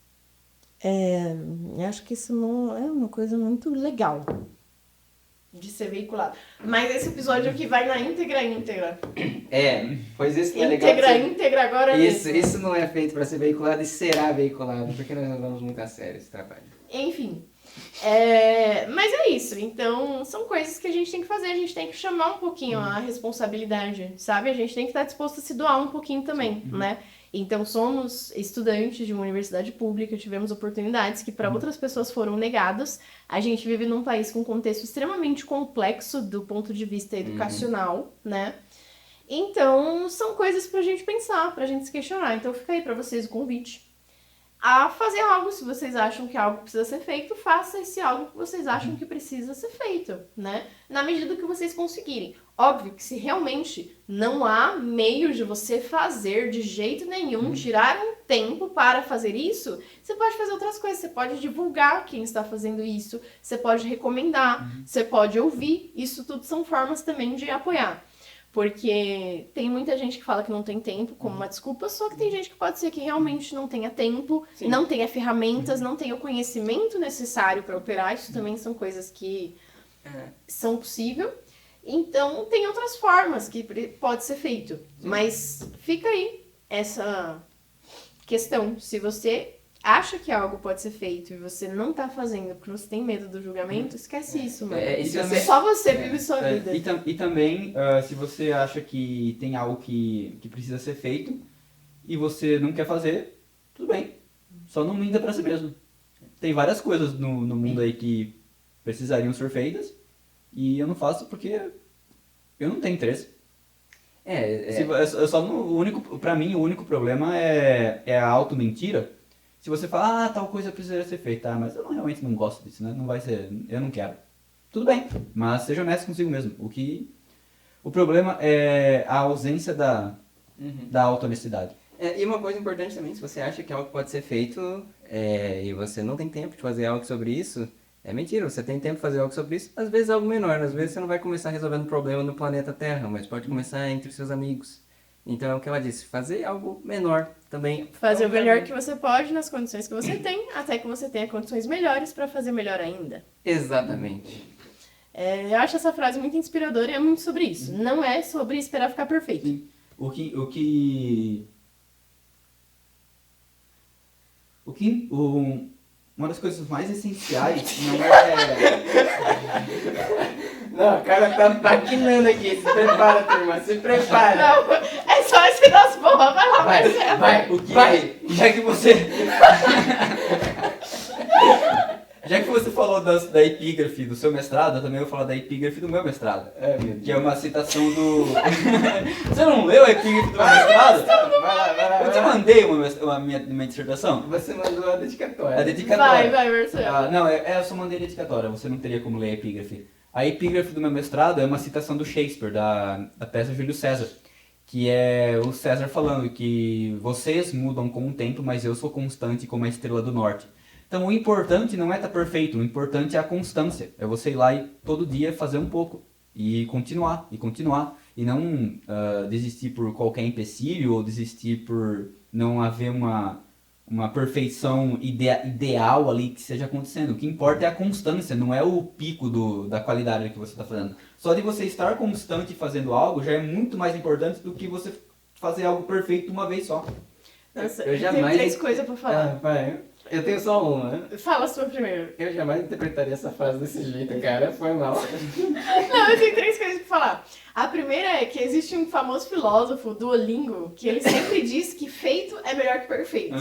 Eu acho que isso não é uma coisa muito legal de ser veiculado. Mas esse episódio aqui vai na íntegra. Pois isso não é legal. Íntegra agora mesmo. Isso não é feito pra ser veiculado e será veiculado, porque nós não vamos muito a sério esse trabalho. Enfim. Mas é isso. Então, são coisas que a gente tem que fazer. A gente tem que chamar um pouquinho a responsabilidade, sabe? A gente tem que estar disposto a se doar um pouquinho também, né? Então, somos estudantes de uma universidade pública, tivemos oportunidades que para outras pessoas foram negadas. A gente vive num país com um contexto extremamente complexo do ponto de vista educacional, né? Então, são coisas pra gente pensar, pra gente se questionar. Então, fica aí pra vocês o convite a fazer algo. Se vocês acham que algo precisa ser feito, faça esse algo que vocês acham que precisa ser feito, né? Na medida que vocês conseguirem. Óbvio que se realmente não há meio de você fazer de jeito nenhum, tirar um tempo para fazer isso, você pode fazer outras coisas. Você pode divulgar quem está fazendo isso, você pode recomendar, você pode ouvir. Isso tudo são formas também de apoiar. Porque tem muita gente que fala que não tem tempo como uma desculpa, só que tem gente que pode ser que realmente não tenha tempo, não tenha ferramentas, não tenha o conhecimento necessário para operar. Isso também são coisas que são possíveis. Então, tem outras formas que pode ser feito. Mas fica aí essa questão. Se você acha que algo pode ser feito e você não tá fazendo porque você tem medo do julgamento, esquece isso, mano. Só você vive sua vida. E também, se você acha que tem algo que precisa ser feito e você não quer fazer, tudo bem. Só não minta pra si mesmo. Tem várias coisas no mundo aí que precisariam ser feitas e eu não faço porque eu não tenho interesse. Pra mim, o único problema é a auto-mentira. Se você fala, tal coisa precisaria ser feita, mas eu realmente não gosto disso, né? Não vai ser, eu não quero. Tudo bem, mas seja honesto consigo mesmo. O problema é a ausência da auto-honestidade. E uma coisa importante também, se você acha que algo pode ser feito e você não tem tempo de fazer algo sobre isso, é mentira, você tem tempo de fazer algo sobre isso, às vezes algo menor, às vezes você não vai começar resolvendo um problema no planeta Terra, mas pode começar entre seus amigos. Então é o que ela disse, fazer algo menor também. Fazer o melhor que você pode nas condições que você tem, até que você tenha condições melhores para fazer melhor ainda. Exatamente. Eu acho essa frase muito inspiradora e é muito sobre isso. Não é sobre esperar ficar perfeito. Sim. Uma das coisas mais essenciais não Não, o cara tá paquinando aqui, se prepara, turma, se prepara. Não, é só esse das porra, vai lá, Marcelo. Vai. Já que você falou da epígrafe do seu mestrado, eu também vou falar da epígrafe do meu mestrado. Que é uma citação do... Você não leu a epígrafe do meu mestrado? Vai lá. Eu te mandei uma minha dissertação? Você mandou a dedicatória. A dedicatória. Vai, Marcelo. Não, eu só mandei a dedicatória, você não teria como ler a epígrafe. A epígrafe do meu mestrado é uma citação do Shakespeare, da peça Júlio César, que é o César falando que vocês mudam com o tempo, mas eu sou constante como a estrela do norte. Então o importante não é estar perfeito, o importante é a constância. É você ir lá e todo dia fazer um pouco e continuar, e não desistir por qualquer empecilho ou desistir por não haver uma perfeição ideal ali que esteja acontecendo. O que importa é a constância, não é o pico da qualidade que você está fazendo. Só de você estar constante fazendo algo já é muito mais importante do que você fazer algo perfeito uma vez só. Nossa, Eu eu jamais- tenho 3 coisas pra falar. Vai. Eu tenho só uma. Fala a sua primeiro. Eu jamais interpretaria essa frase desse jeito, cara. Foi mal. Não, eu tenho 3 coisas pra falar. A primeira é que existe um famoso filósofo, Duolingo, que ele sempre diz que feito é melhor que perfeito.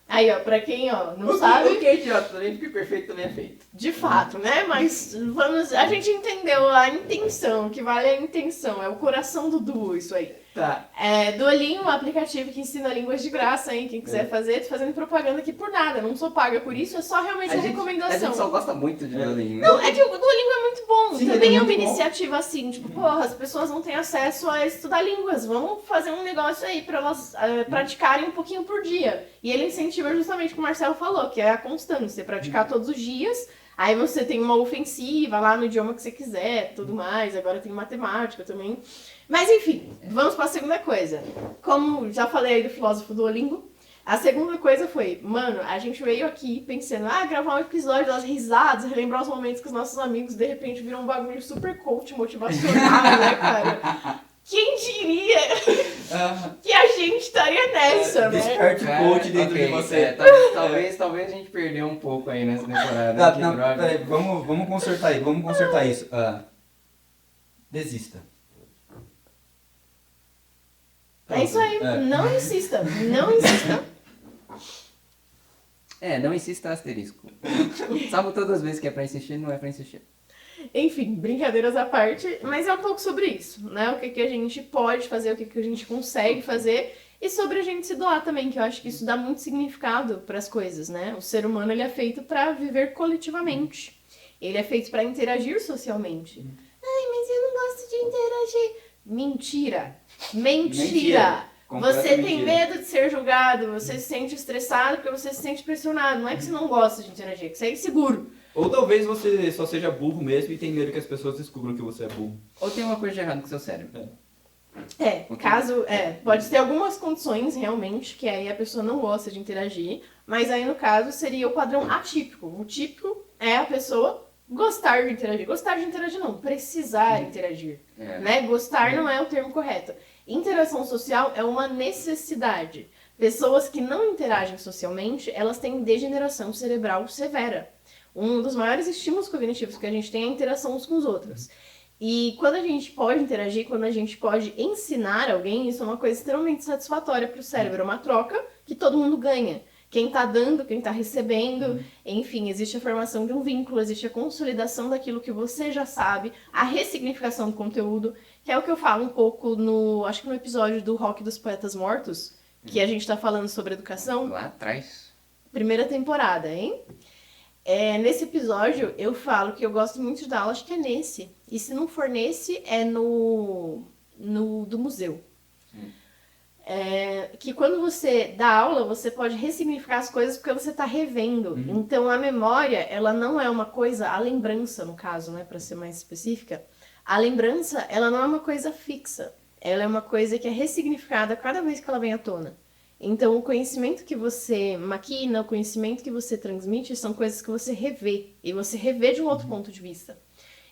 Aí, ó, pra quem, ó, não sabe, O que é idiota também, porque perfeito também é feito. de fato, né? Mas a gente entendeu a intenção, que vale a intenção, é o coração do Duo, isso aí. Tá. Duolingo é um aplicativo que ensina línguas de graça, hein? Quem quiser fazer, tô fazendo propaganda aqui por nada, não sou paga por isso, é só realmente a recomendação. A gente só gosta muito de Duolingo. Não, é que o Duolingo é muito bom. Sim, Também ele é é uma muito bom. iniciativa assim, tipo, porra, as pessoas não têm acesso a estudar línguas. Vamos fazer um negócio aí pra elas praticarem um pouquinho por dia. E ele incentiva justamente o que o Marcelo falou, que é a constância, praticar todos os dias. Aí você tem uma ofensiva lá no idioma que você quiser, tudo mais. Agora tem matemática também. Mas enfim, vamos para a segunda coisa. Como já falei aí do filósofo Duolingo, a segunda coisa foi, mano, a gente veio aqui pensando, gravar um episódio das risadas, relembrar os momentos que os nossos amigos de repente viram um bagulho super coach, motivacional, né, cara? Quem diria que a gente estaria nessa, né? Desperte o coach dentro de você. Talvez a gente perdeu um pouco aí nessa temporada. Tá, Que não, droga. peraí, vamos consertar isso. Desista. É isso aí, não insista, não insista. Não insista asterisco. Salvo todas as vezes que é pra insistir, não é pra insistir. Enfim, brincadeiras à parte, mas é um pouco sobre isso, né? O que a gente pode fazer, o que a gente consegue fazer e sobre a gente se doar também, que eu acho que isso dá muito significado para as coisas, né? O ser humano, ele é feito para viver coletivamente. Ele é feito para interagir socialmente. Ai, mas eu não gosto de interagir. Mentira! Mentira! Você tem Mentira. medo de ser julgado, você se sente estressado porque você se sente pressionado. Não é que você não gosta de interagir, é que você é inseguro. Ou talvez você só seja burro mesmo e tem medo que as pessoas descubram que você é burro. Ou tem uma coisa de errado com o seu cérebro. Pode ter algumas condições realmente que aí a pessoa não gosta de interagir, mas aí no caso seria o padrão atípico. O típico é a pessoa gostar de interagir. Gostar de interagir não, precisar interagir, né? Gostar não é o termo correto. Interação social é uma necessidade. Pessoas que não interagem socialmente, elas têm degeneração cerebral severa. Um dos maiores estímulos cognitivos que a gente tem é a interação uns com os outros. E quando a gente pode interagir, quando a gente pode ensinar alguém, isso é uma coisa extremamente satisfatória para o cérebro. É uma troca que todo mundo ganha. Quem tá dando, quem tá recebendo, enfim, existe a formação de um vínculo, existe a consolidação daquilo que você já sabe, a ressignificação do conteúdo, que é o que eu falo um pouco acho que no episódio do Rock dos Poetas Mortos, que a gente tá falando sobre educação. Lá atrás. Primeira temporada, hein? Nesse episódio, eu falo que eu gosto muito de dar aula, acho que é nesse. E se não for nesse, é no do museu. Que quando você dá aula, você pode ressignificar as coisas porque você está revendo. Então, a memória, ela não é uma coisa, a lembrança, no caso, né, para ser mais específica, a lembrança, ela não é uma coisa fixa. Ela é uma coisa que é ressignificada cada vez que ela vem à tona. Então, o conhecimento que você maquina, o conhecimento que você transmite, são coisas que você revê. E você revê de um outro ponto de vista.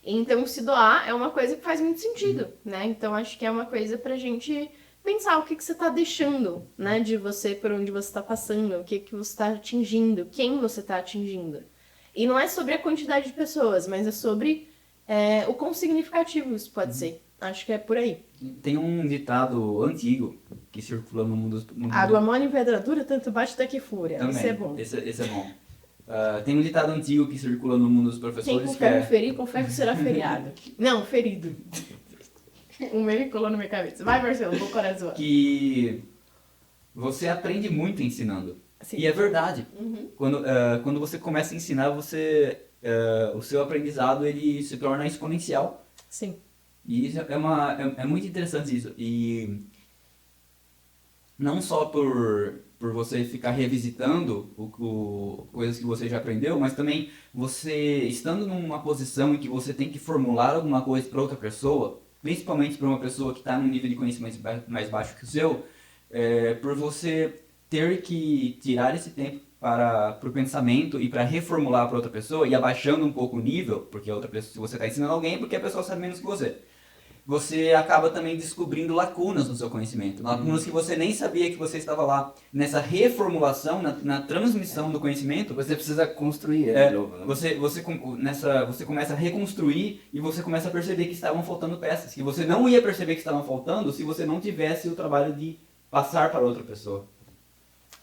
Então, se doar é uma coisa que faz muito sentido, né? Então, acho que é uma coisa pra gente pensar o que você tá deixando, né? De você, por onde você tá passando, o que você tá atingindo, quem você tá atingindo. E não é sobre a quantidade de pessoas, mas é sobre o quão significativo isso pode ser. Acho que é por aí. Tem um ditado antigo que circula no mundo... Água mole em pedra dura, tanto bate daqui fúria. Também. Isso é bom. Esse é bom. Tem um ditado antigo que circula no mundo dos Quem professores com que é... ferro ferir, com ferro será feriado. Não, ferido. O meu colou na minha cabeça. Vai, Marcelo, vou parar de zoar. que você aprende muito ensinando. Sim. E é verdade. Uhum. Quando você começa a ensinar, você o seu aprendizado ele se torna exponencial. Sim. E isso é muito interessante isso. E não só por você ficar revisitando coisas que você já aprendeu, mas também você estando numa posição em que você tem que formular alguma coisa para outra pessoa, principalmente para uma pessoa que está num nível de conhecimento mais baixo que o seu, por você ter que tirar esse tempo para o pensamento e para reformular para outra pessoa e abaixando um pouco o nível, porque a outra pessoa, se você está ensinando alguém, porque a pessoa sabe menos que você acaba também descobrindo lacunas no seu conhecimento, lacunas que você nem sabia que você estava lá. Nessa reformulação, na transmissão do conhecimento, Você precisa construir ele de novo, né? você começa a reconstruir e você começa a perceber que estavam faltando peças, que você não ia perceber que estavam faltando se você não tivesse o trabalho de passar para outra pessoa.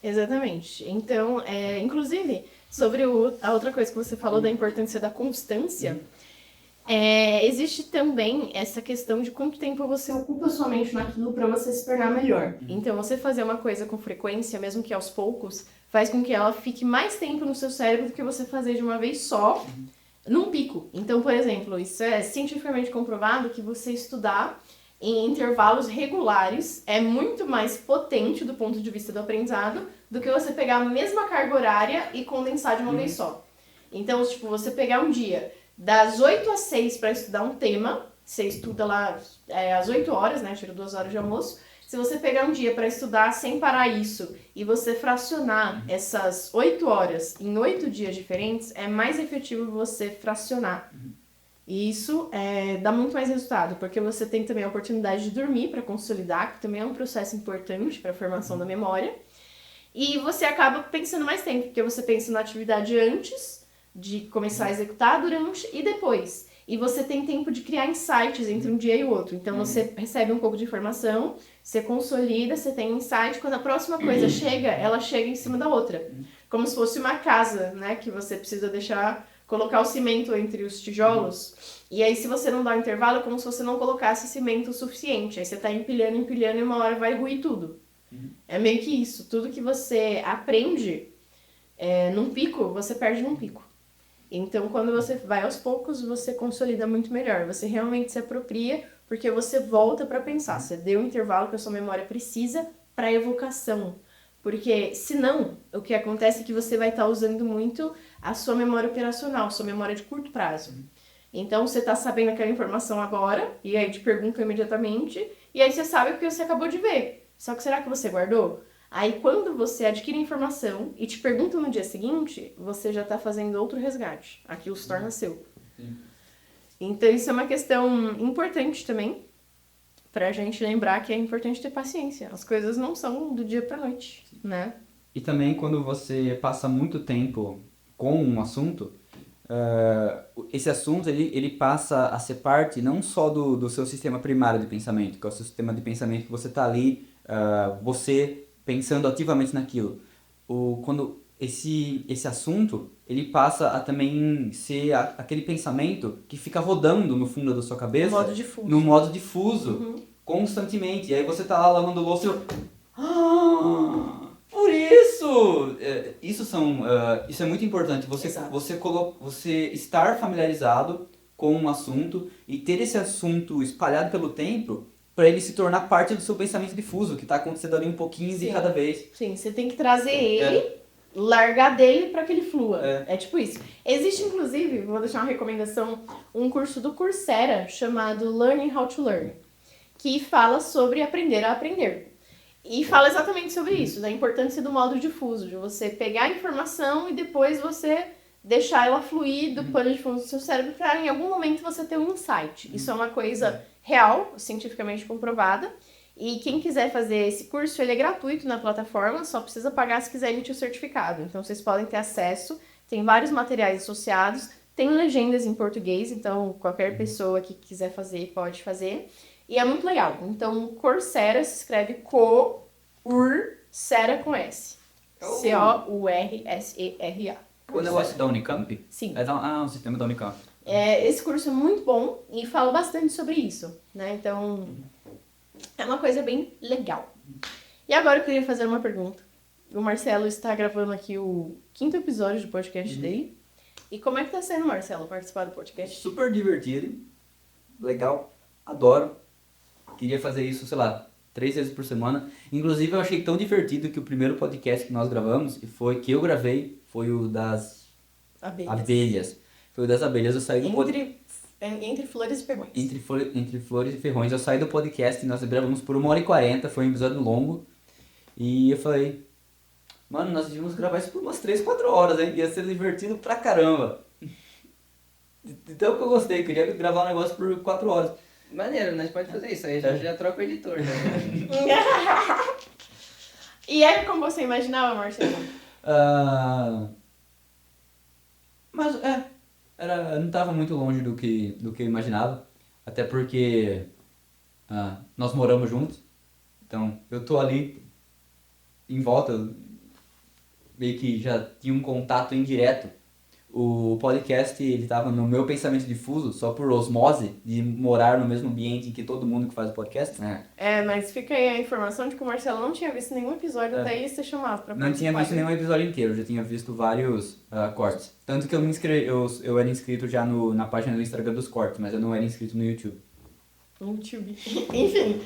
Exatamente. Então, inclusive, sobre a outra coisa que você falou da importância da constância, existe também essa questão de quanto tempo você ocupa sua mente naquilo para você se tornar melhor. Então, você fazer uma coisa com frequência, mesmo que aos poucos, faz com que ela fique mais tempo no seu cérebro do que você fazer de uma vez só, num pico. Então, por exemplo, isso é cientificamente comprovado que você estudar em intervalos regulares é muito mais potente do ponto de vista do aprendizado do que você pegar a mesma carga horária e condensar de uma vez só. Então, tipo, você pegar um dia das 8 às 6 para estudar um tema, você estuda lá às 8 horas, né? Tira 2 horas de almoço. Se você pegar um dia para estudar sem parar isso e você fracionar essas 8 horas em 8 dias diferentes, é mais efetivo você fracionar. E isso dá muito mais resultado, porque você tem também a oportunidade de dormir para consolidar, que também é um processo importante para a formação da memória. E você acaba pensando mais tempo, porque você pensa na atividade antes de começar a executar, durante e depois. E você tem tempo de criar insights entre um dia e o outro. Então você recebe um pouco de informação, você consolida, você tem um insight. Quando a próxima coisa chega, ela chega em cima da outra. Como se fosse uma casa, né? Que você precisa colocar o cimento entre os tijolos. E aí, se você não dá um intervalo, é como se você não colocasse cimento o suficiente. Aí você tá empilhando e uma hora vai ruir tudo. É meio que isso. Tudo que você aprende num pico, você perde num pico. Então, quando você vai aos poucos, você consolida muito melhor. Você realmente se apropria, porque você volta para pensar. Você deu o intervalo que a sua memória precisa para evocação. Porque, senão, o que acontece é que você vai estar usando muito a sua memória operacional, sua memória de curto prazo. Então, você está sabendo aquela informação agora, e aí te perguntam imediatamente, e aí você sabe porque você acabou de ver. Só que será que você guardou? Aí, quando você adquire a informação e te perguntam no dia seguinte, você já está fazendo outro resgate. Aquilo se torna seu. Sim. Então, isso é uma questão importante também, pra gente lembrar que é importante ter paciência. As coisas não são do dia pra noite, né? E também quando você passa muito tempo com um assunto, esse assunto ele passa a ser parte não só do seu sistema primário de pensamento, que é o seu sistema de pensamento que você está ali, você pensando ativamente naquilo. Quando esse assunto ele passa a também ser aquele pensamento que fica rodando no fundo da sua cabeça, No modo difuso. no modo difuso, constantemente. E aí você tá lá lavando louça e por isso! Isso é muito importante. Você estar familiarizado com um assunto e ter esse assunto espalhado pelo tempo para ele se tornar parte do seu pensamento difuso, que está acontecendo ali um pouquinho de cada vez. Sim, você tem que trazer ele, largar dele para que ele flua. É tipo isso. Existe, inclusive, vou deixar uma recomendação, um curso do Coursera chamado Learning How to Learn, que fala sobre aprender a aprender. E fala exatamente sobre isso, da importância do modo difuso, de você pegar a informação e depois você deixar ela fluir do pano de fundo do seu cérebro para em algum momento você ter um insight. Isso é uma coisa real, cientificamente comprovada. E quem quiser fazer esse curso, ele é gratuito na plataforma, só precisa pagar se quiser emitir o certificado. Então vocês podem ter acesso, tem vários materiais associados, tem legendas em português, então qualquer pessoa que quiser fazer pode fazer. E é muito legal. Então, Coursera se escreve Coursera com S. Coursera. O negócio da Unicamp? Sim. O sistema da Unicamp. Esse curso é muito bom e fala bastante sobre isso, né? Então, é uma coisa bem legal. E agora eu queria fazer uma pergunta. O Marcelo está gravando aqui o 5º episódio do podcast dele. E como é que tá sendo, Marcelo, participar do podcast? Super divertido, legal, adoro. Queria fazer isso, sei lá, 3 vezes por semana. Inclusive, eu achei tão divertido que o primeiro podcast que nós gravamos, que eu gravei, foi o das abelhas. Foi o das abelhas. Eu saí do Entre flores e ferrões. Entre flores e ferrões. Eu saí do podcast e nós gravamos por 1h40, foi um episódio longo. E eu falei, mano, nós devíamos gravar isso por umas 3, 4 horas, hein? Ia ser divertido pra caramba. Então que eu gostei, queria gravar um negócio por 4 horas. Maneiro, nós pode fazer isso aí, já troca o editor, né? E era como você imaginava, Marcelo? Mas não estava muito longe do que eu imaginava, até porque nós moramos juntos, então eu tô ali em volta, meio que já tinha um contato indireto. O podcast, ele estava no meu pensamento difuso, só por osmose, de morar no mesmo ambiente em que todo mundo que faz o podcast. Mas fica aí a informação de que o Marcelo não tinha visto nenhum episódio até ele ser chamado pra participar. Não tinha visto nenhum episódio inteiro, já tinha visto vários cortes. Tanto que eu era inscrito já na página do Instagram dos cortes, mas eu não era inscrito no YouTube. YouTube. Enfim,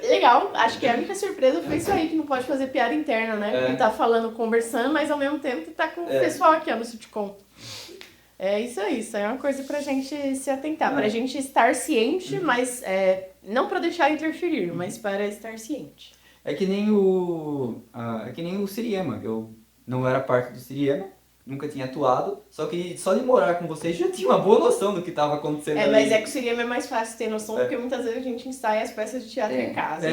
legal. Acho que a única surpresa foi isso aí, que não pode fazer piada interna, né? Porque tá falando, conversando, mas ao mesmo tempo tá com o pessoal aqui, ó, no sitcom. É isso aí, isso é uma coisa pra gente se atentar, pra gente estar ciente, mas não pra deixar interferir, mas para estar ciente. É que nem o Siriema. Eu não era parte do Siriema, nunca tinha atuado, só que só de morar com vocês já tinha uma boa noção do que estava acontecendo ali. Mas é que o Siriema é mais fácil ter noção, porque muitas vezes a gente ensaia as peças de teatro em casa.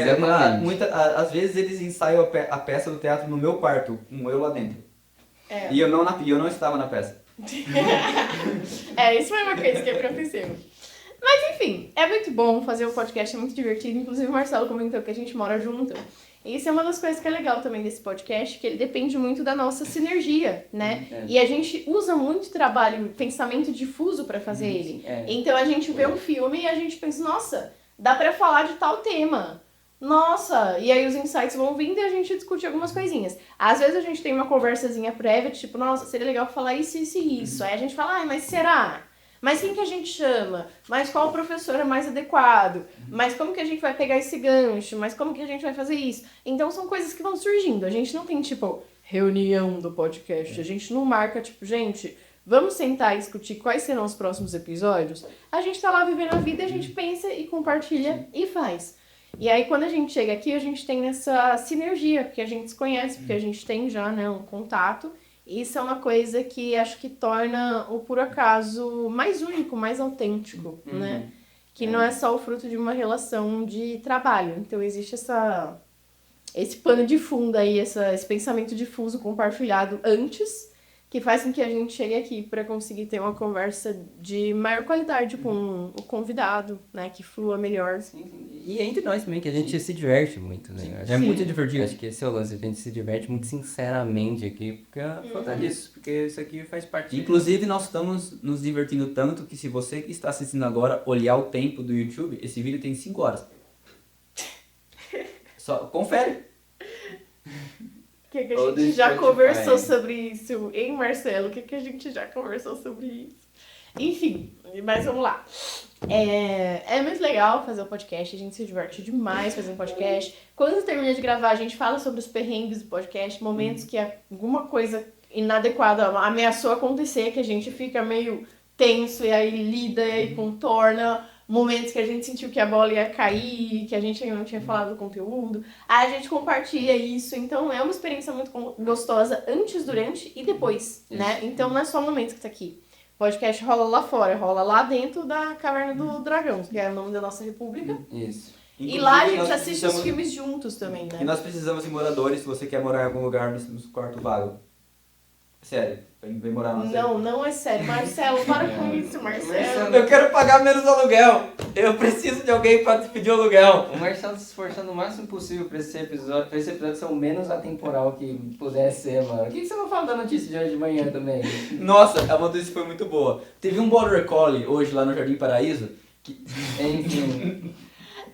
Às vezes eles ensaiam a peça do teatro no meu quarto, com eu lá dentro. E eu não estava na peça. Isso foi uma coisa que aconteceu. Mas enfim, é muito bom fazer o podcast, é muito divertido. Inclusive o Marcelo comentou que a gente mora junto. E isso é uma das coisas que é legal também desse podcast, que ele depende muito da nossa sinergia, né? E a gente usa muito trabalho, pensamento difuso pra fazer ele. Então a gente vê um filme e a gente pensa, nossa, dá pra falar de tal tema. Nossa, e aí os insights vão vindo e a gente discute algumas coisinhas. Às vezes a gente tem uma conversazinha prévia, tipo, nossa, seria legal falar isso, isso e isso. Aí a gente fala, mas será? Mas quem que a gente chama? Mas qual professor é mais adequado? Mas como que a gente vai pegar esse gancho? Mas como que a gente vai fazer isso? Então são coisas que vão surgindo. A gente não tem, tipo, reunião do podcast. A gente não marca, tipo, gente, vamos sentar e discutir quais serão os próximos episódios? A gente tá lá vivendo a vida e a gente pensa e compartilha e faz. E aí quando a gente chega aqui, a gente tem essa sinergia, porque a gente se conhece, porque a gente tem já, né, um contato. Isso é uma coisa que acho que torna o Por Acaso mais único, mais autêntico, né? Que não é só o fruto de uma relação de trabalho. Então existe esse pano de fundo aí, esse pensamento difuso compartilhado antes, que faz com que a gente chegue aqui para conseguir ter uma conversa de maior qualidade com o convidado, né? Que flua melhor. E entre nós também, que a gente se diverte muito, né? É muito divertido. Acho que esse é o lance, a gente se diverte muito sinceramente aqui, porque falta disso, porque isso aqui faz parte. Inclusive, nós estamos nos divertindo tanto que se você que está assistindo agora olhar o tempo do YouTube, esse vídeo tem 5 horas. Só confere. O que a gente já conversou sobre isso, hein, Marcelo? O que a gente já conversou sobre isso? Enfim, mas vamos lá. É muito legal fazer o podcast, a gente se diverte demais fazendo podcast. Quando termina de gravar, a gente fala sobre os perrengues do podcast, momentos que alguma coisa inadequada ameaçou acontecer, que a gente fica meio tenso e aí lida e aí contorna. Momentos que a gente sentiu que a bola ia cair, que a gente ainda não tinha falado do conteúdo. Aí a gente compartilha isso. Então é uma experiência muito gostosa antes, durante e depois, né? Então não é só o momento que tá aqui. O podcast rola lá fora, rola lá dentro da Caverna do Dragão, que é o nome da nossa república. Isso. E lá a gente assiste os filmes juntos também, né? E nós precisamos de moradores, se você quer morar em algum lugar no quarto vago. Sério, vem morar na Não é sério. Marcelo, para com isso, Marcelo. Eu quero pagar menos aluguel. Eu preciso de alguém para pedir aluguel. O Marcelo se esforçando o máximo possível pra esse episódio ser o menos atemporal que pudesse ser, mano. O que você não fala da notícia de hoje de manhã também? Nossa, a notícia foi muito boa. Teve um Border Collie hoje lá no Jardim Paraíso.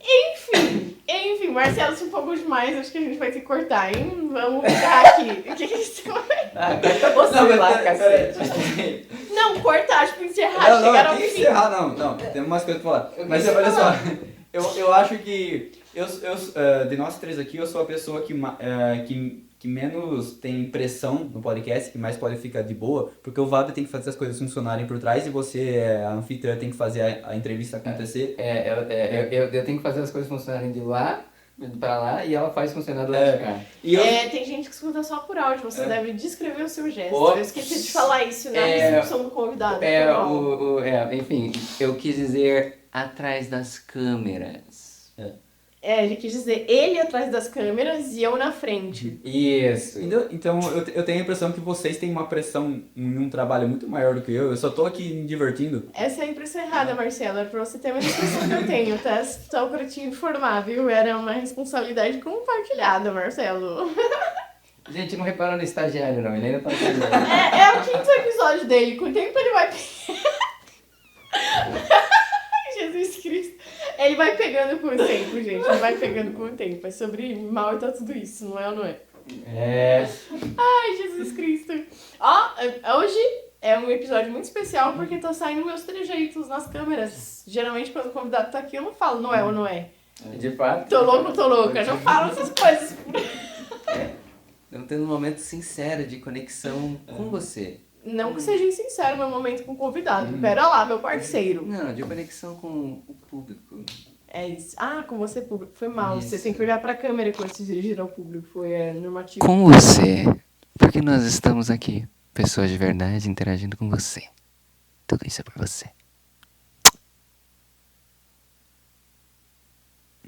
Enfim, Enfim, Marcelo se empolgou demais, acho que a gente vai ter que cortar, hein? Vamos ficar aqui. O que você vai... Corta você lá, cacete. Não, cortar, tipo, encerrar, chegar ao tem que fim. encerrar, não. Tem umas coisas pra falar. Mas olha só, eu acho que de nós três aqui, eu sou a pessoa que menos tem pressão no podcast, que mais pode ficar de boa, porque o Vado tem que fazer as coisas funcionarem por trás e você, a anfitriã, tem que fazer a entrevista acontecer. Eu tenho que fazer as coisas funcionarem de lá pra lá e ela faz funcionar do lado de cá. E eu, Tem gente que escuta só por áudio, você deve descrever o seu gesto. Ops. Eu esqueci de falar isso na recepção do convidado. Enfim, eu quis dizer atrás das câmeras. Ele quis dizer ele atrás das câmeras e eu na frente. Isso. então eu tenho a impressão que vocês têm uma pressão em um trabalho muito maior do que eu tô aqui me divertindo. Essa é a impressão errada, Marcelo. É pra você ter a mesma impressão que eu tenho, tá? Só pra te informar, viu? Era uma responsabilidade compartilhada, Marcelo. Gente, não reparou no estagiário, não. Ele ainda tá fazendo. É o 5º episódio dele. Com o tempo ele vai... Jesus Cristo. Ele vai pegando com o tempo, gente. Ele vai pegando com o tempo. É sobre mal e tá tudo isso, não é ou não é? Ai, Jesus Cristo. Hoje é um episódio muito especial porque tá saindo meus trejeitos nas câmeras. Geralmente quando o convidado tá aqui eu não falo não é ou não é. De fato. Tô louca. Eu não falo essas coisas. Estamos tendo um momento sincero de conexão com você. Não que seja insincero meu momento com o convidado. Pera lá, meu parceiro. Não, de conexão com o público. É isso. Com você, público. Foi mal. Isso. Você tem que olhar pra câmera quando se dirigir ao público. Foi normativo. Com você. Porque nós estamos aqui. Pessoas de verdade interagindo com você. Tudo isso é por você.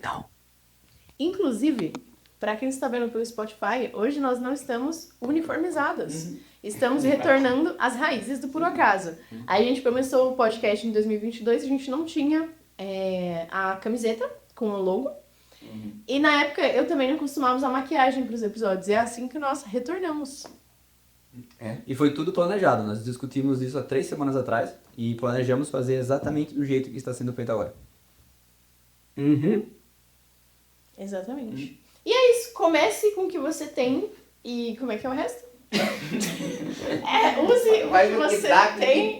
Não. Inclusive, pra quem está vendo pelo Spotify, hoje nós não estamos uniformizadas. Estamos retornando às raízes do Por Acaso. A gente começou o podcast em 2022 e a gente não tinha a camiseta com o logo. E na época eu também não costumava usar maquiagem para os episódios. É assim que nós retornamos. E foi tudo planejado. Nós discutimos isso há 3 semanas atrás e planejamos fazer exatamente do jeito que está sendo feito agora. Exatamente. E é isso. Comece com o que você tem e como é que é o resto? Use o que você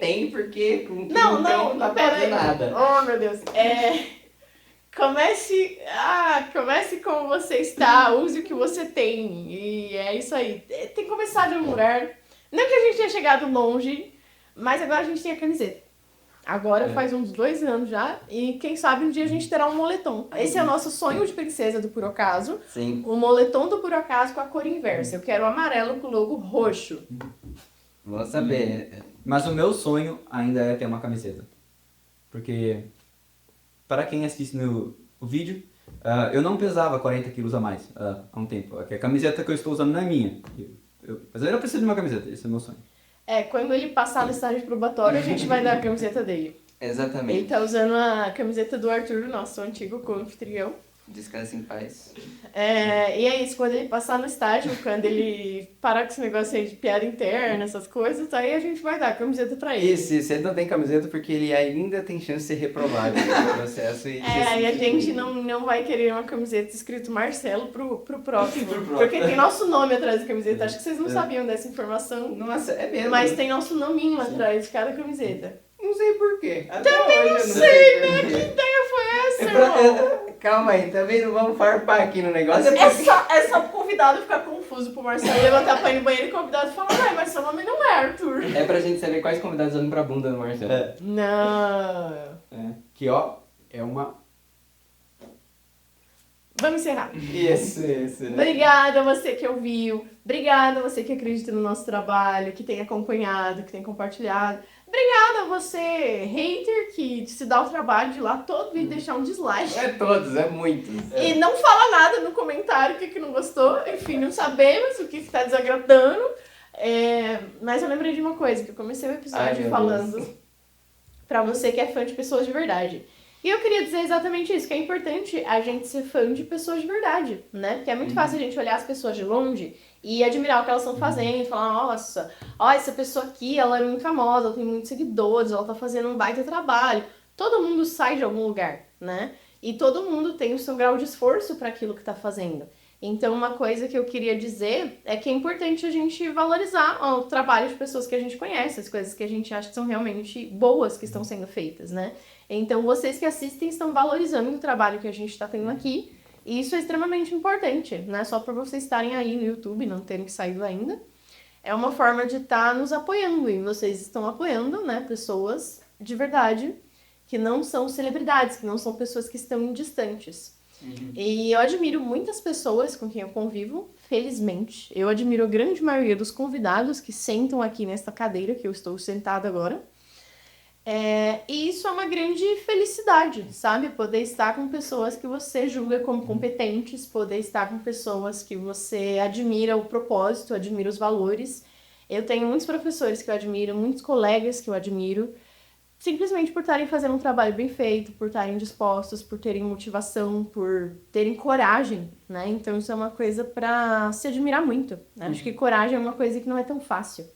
tem. Porque com que Não, tem, não, pera aí. nada. Oh, meu Deus. Comece como você está, use o que você tem. E é isso aí. Tem que começar de um lugar. Não que a gente tenha chegado longe, mas agora a gente tem a camiseta. Agora faz uns 2 anos já. E quem sabe um dia a gente terá um moletom. Esse é o nosso sonho de princesa do Por Acaso. Sim. O moletom do Por Acaso com a cor inversa. Eu quero o amarelo com o logo roxo. Vou saber. Mas o meu sonho ainda é ter uma camiseta. Porque, para quem assiste o vídeo, eu não pesava 40 quilos a mais há um tempo. A camiseta que eu estou usando não é minha. Mas eu não preciso de uma camiseta, esse é o meu sonho. Quando ele passar no estágio probatório, a gente vai dar a camiseta dele. Exatamente. Ele tá usando a camiseta do Arthur, nosso antigo co-anfitrião. Descanse em paz. E é isso, quando ele passar no estágio, quando ele parar com esse negócio aí de piada interna, essas coisas, aí a gente vai dar a camiseta pra ele. Isso, ele não tem camiseta porque ele ainda tem chance de ser reprovado no processo. E Aí a gente não vai querer uma camiseta escrito Marcelo pro próximo. Porque tem nosso nome atrás da camiseta. Acho que vocês não sabiam dessa informação. Nossa, é mesmo. Mas tem nosso nominho atrás de cada camiseta. Não sei porquê. Também não sei, né? Que ideia foi essa, irmão? Calma aí, também não vamos farpar aqui no negócio. É só pro convidado ficar confuso pro Marcelo levantar pra ir no banheiro e o convidado falar, mas seu nome não é Arthur. É pra gente saber quais convidados olham pra bunda do Marcelo. Não. Que é uma... Vamos encerrar. Isso, né? Obrigada a você que ouviu. Obrigada a você que acredita no nosso trabalho, que tem acompanhado, que tem compartilhado. Obrigada a você, hater, que se dá o trabalho de ir lá todo vídeo deixar um dislike. É todos, é muitos. E não fala nada no comentário, o que não gostou. Enfim, não sabemos o que está desagradando. Mas eu lembrei de uma coisa, que eu comecei o episódio falando pra você que é fã de pessoas de verdade. E eu queria dizer exatamente isso, que é importante a gente ser fã de pessoas de verdade, né? Porque é muito fácil a gente olhar as pessoas de longe e admirar o que elas estão fazendo, falar, nossa, ó, essa pessoa aqui, ela é muito famosa, ela tem muitos seguidores, ela tá fazendo um baita trabalho. Todo mundo sai de algum lugar, né? E todo mundo tem o seu grau de esforço para aquilo que está fazendo. Então, uma coisa que eu queria dizer é que é importante a gente valorizar o trabalho de pessoas que a gente conhece, as coisas que a gente acha que são realmente boas que estão sendo feitas, né? Então, vocês que assistem estão valorizando o trabalho que a gente está tendo aqui, e isso é extremamente importante, não é só para vocês estarem aí no YouTube, não terem saído ainda. É uma forma de estar nos apoiando, e vocês estão apoiando, né, pessoas de verdade, que não são celebridades, que não são pessoas que estão distantes. E eu admiro muitas pessoas com quem eu convivo, felizmente. Eu admiro a grande maioria dos convidados que sentam aqui nesta cadeira que eu estou sentada agora. E isso é uma grande felicidade, sabe? Poder estar com pessoas que você julga como competentes, poder estar com pessoas que você admira o propósito, admira os valores. Eu tenho muitos professores que eu admiro, muitos colegas que eu admiro, simplesmente por estarem fazendo um trabalho bem feito, por estarem dispostos, por terem motivação, por terem coragem, né? Então isso é uma coisa para se admirar muito, né? Acho que coragem é uma coisa que não é tão fácil.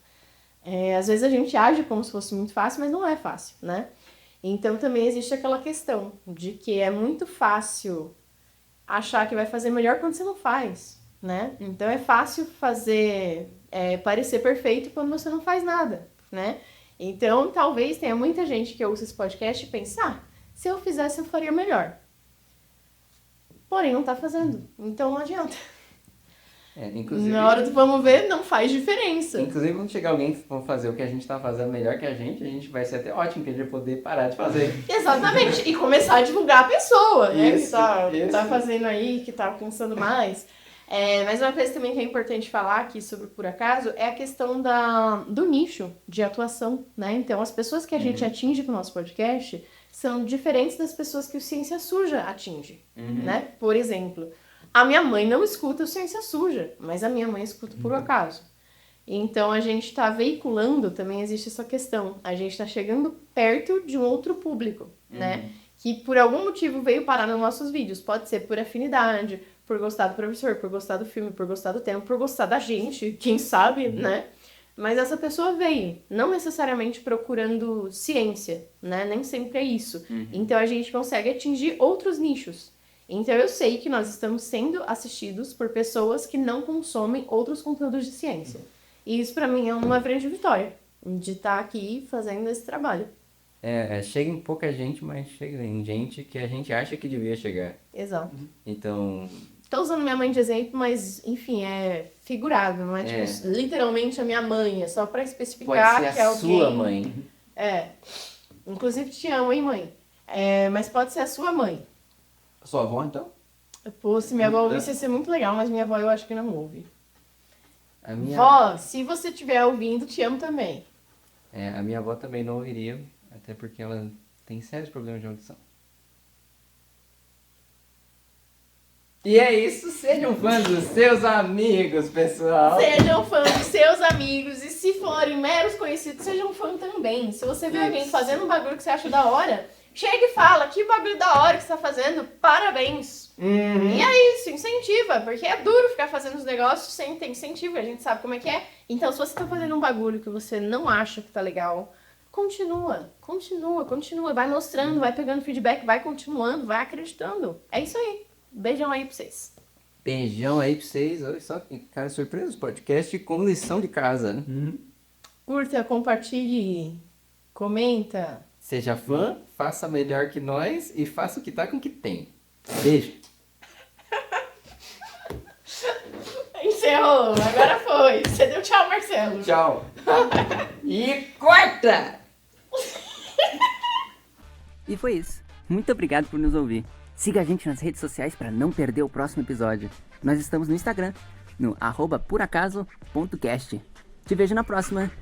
Às vezes a gente age como se fosse muito fácil, mas não é fácil, né? Então também existe aquela questão de que é muito fácil achar que vai fazer melhor quando você não faz, né? Então é fácil fazer parecer perfeito quando você não faz nada, né? Então, talvez tenha muita gente que ouça esse podcast e pense, se eu fizesse, eu faria melhor. Porém, não tá fazendo. Então, não adianta. Inclusive, na hora do vamos ver, não faz diferença. Inclusive, quando chegar alguém que for fazer o que a gente tá fazendo melhor que a gente vai ser até ótimo, que a gente vai poder parar de fazer. Exatamente. E começar a divulgar a pessoa, né? Isso, que tá fazendo aí, que tá alcançando mais. Mas uma coisa também que é importante falar aqui sobre Por Acaso é a questão do nicho de atuação, né? Então, as pessoas que a gente atinge com o nosso podcast são diferentes das pessoas que o Ciência Suja atinge, né? Por exemplo, a minha mãe não escuta o Ciência Suja, mas a minha mãe escuta Por Acaso. Então, a gente está veiculando, também existe essa questão, a gente está chegando perto de um outro público, né? Que por algum motivo veio parar nos nossos vídeos, pode ser por afinidade, por gostar do professor, por gostar do filme, por gostar do tema, por gostar da gente, quem sabe, né? Mas essa pessoa veio, não necessariamente procurando ciência, né? Nem sempre é isso. Então a gente consegue atingir outros nichos. Então eu sei que nós estamos sendo assistidos por pessoas que não consomem outros conteúdos de ciência. E isso pra mim é uma grande vitória, de estar aqui fazendo esse trabalho. Chega em pouca gente, mas chega em gente que a gente acha que devia chegar. Exato. Então... Tô usando minha mãe de exemplo, mas, enfim, é figurado, não é tipo literalmente a minha mãe, é só pra especificar pode ser que é a alguém... sua mãe. Inclusive te amo, hein, mãe? Mas pode ser a sua mãe. A sua avó, então? Pô, se minha avó ouvisse ia ser muito legal, mas minha avó eu acho que não ouve. A minha... Vó, se você estiver ouvindo, te amo também. a minha avó também não ouviria, até porque ela tem sérios problemas de audição. E é isso, sejam fãs dos seus amigos, pessoal. Sejam fãs dos seus amigos e se forem meros conhecidos, sejam fã também. Se você vê alguém fazendo um bagulho que você acha da hora, chega e fala, que bagulho da hora que você tá fazendo, parabéns. E é isso, incentiva, porque é duro ficar fazendo os negócios sem ter incentivo, a gente sabe como é que é. Então, se você tá fazendo um bagulho que você não acha que tá legal, continua, vai mostrando, vai pegando feedback, vai continuando, vai acreditando. É isso aí. Beijão aí pra vocês. Beijão aí pra vocês. Olha só, cara, surpresa, podcast com lição de casa. Curta, compartilhe, comenta. Seja fã, faça melhor que nós e faça o que tá com o que tem. Beijo. Encerrou, agora foi. Você deu tchau, Marcelo. Tchau. E corta! E foi isso. Muito obrigado por nos ouvir. Siga a gente nas redes sociais para não perder o próximo episódio. Nós estamos no Instagram, no @poracaso.cast. Te vejo na próxima.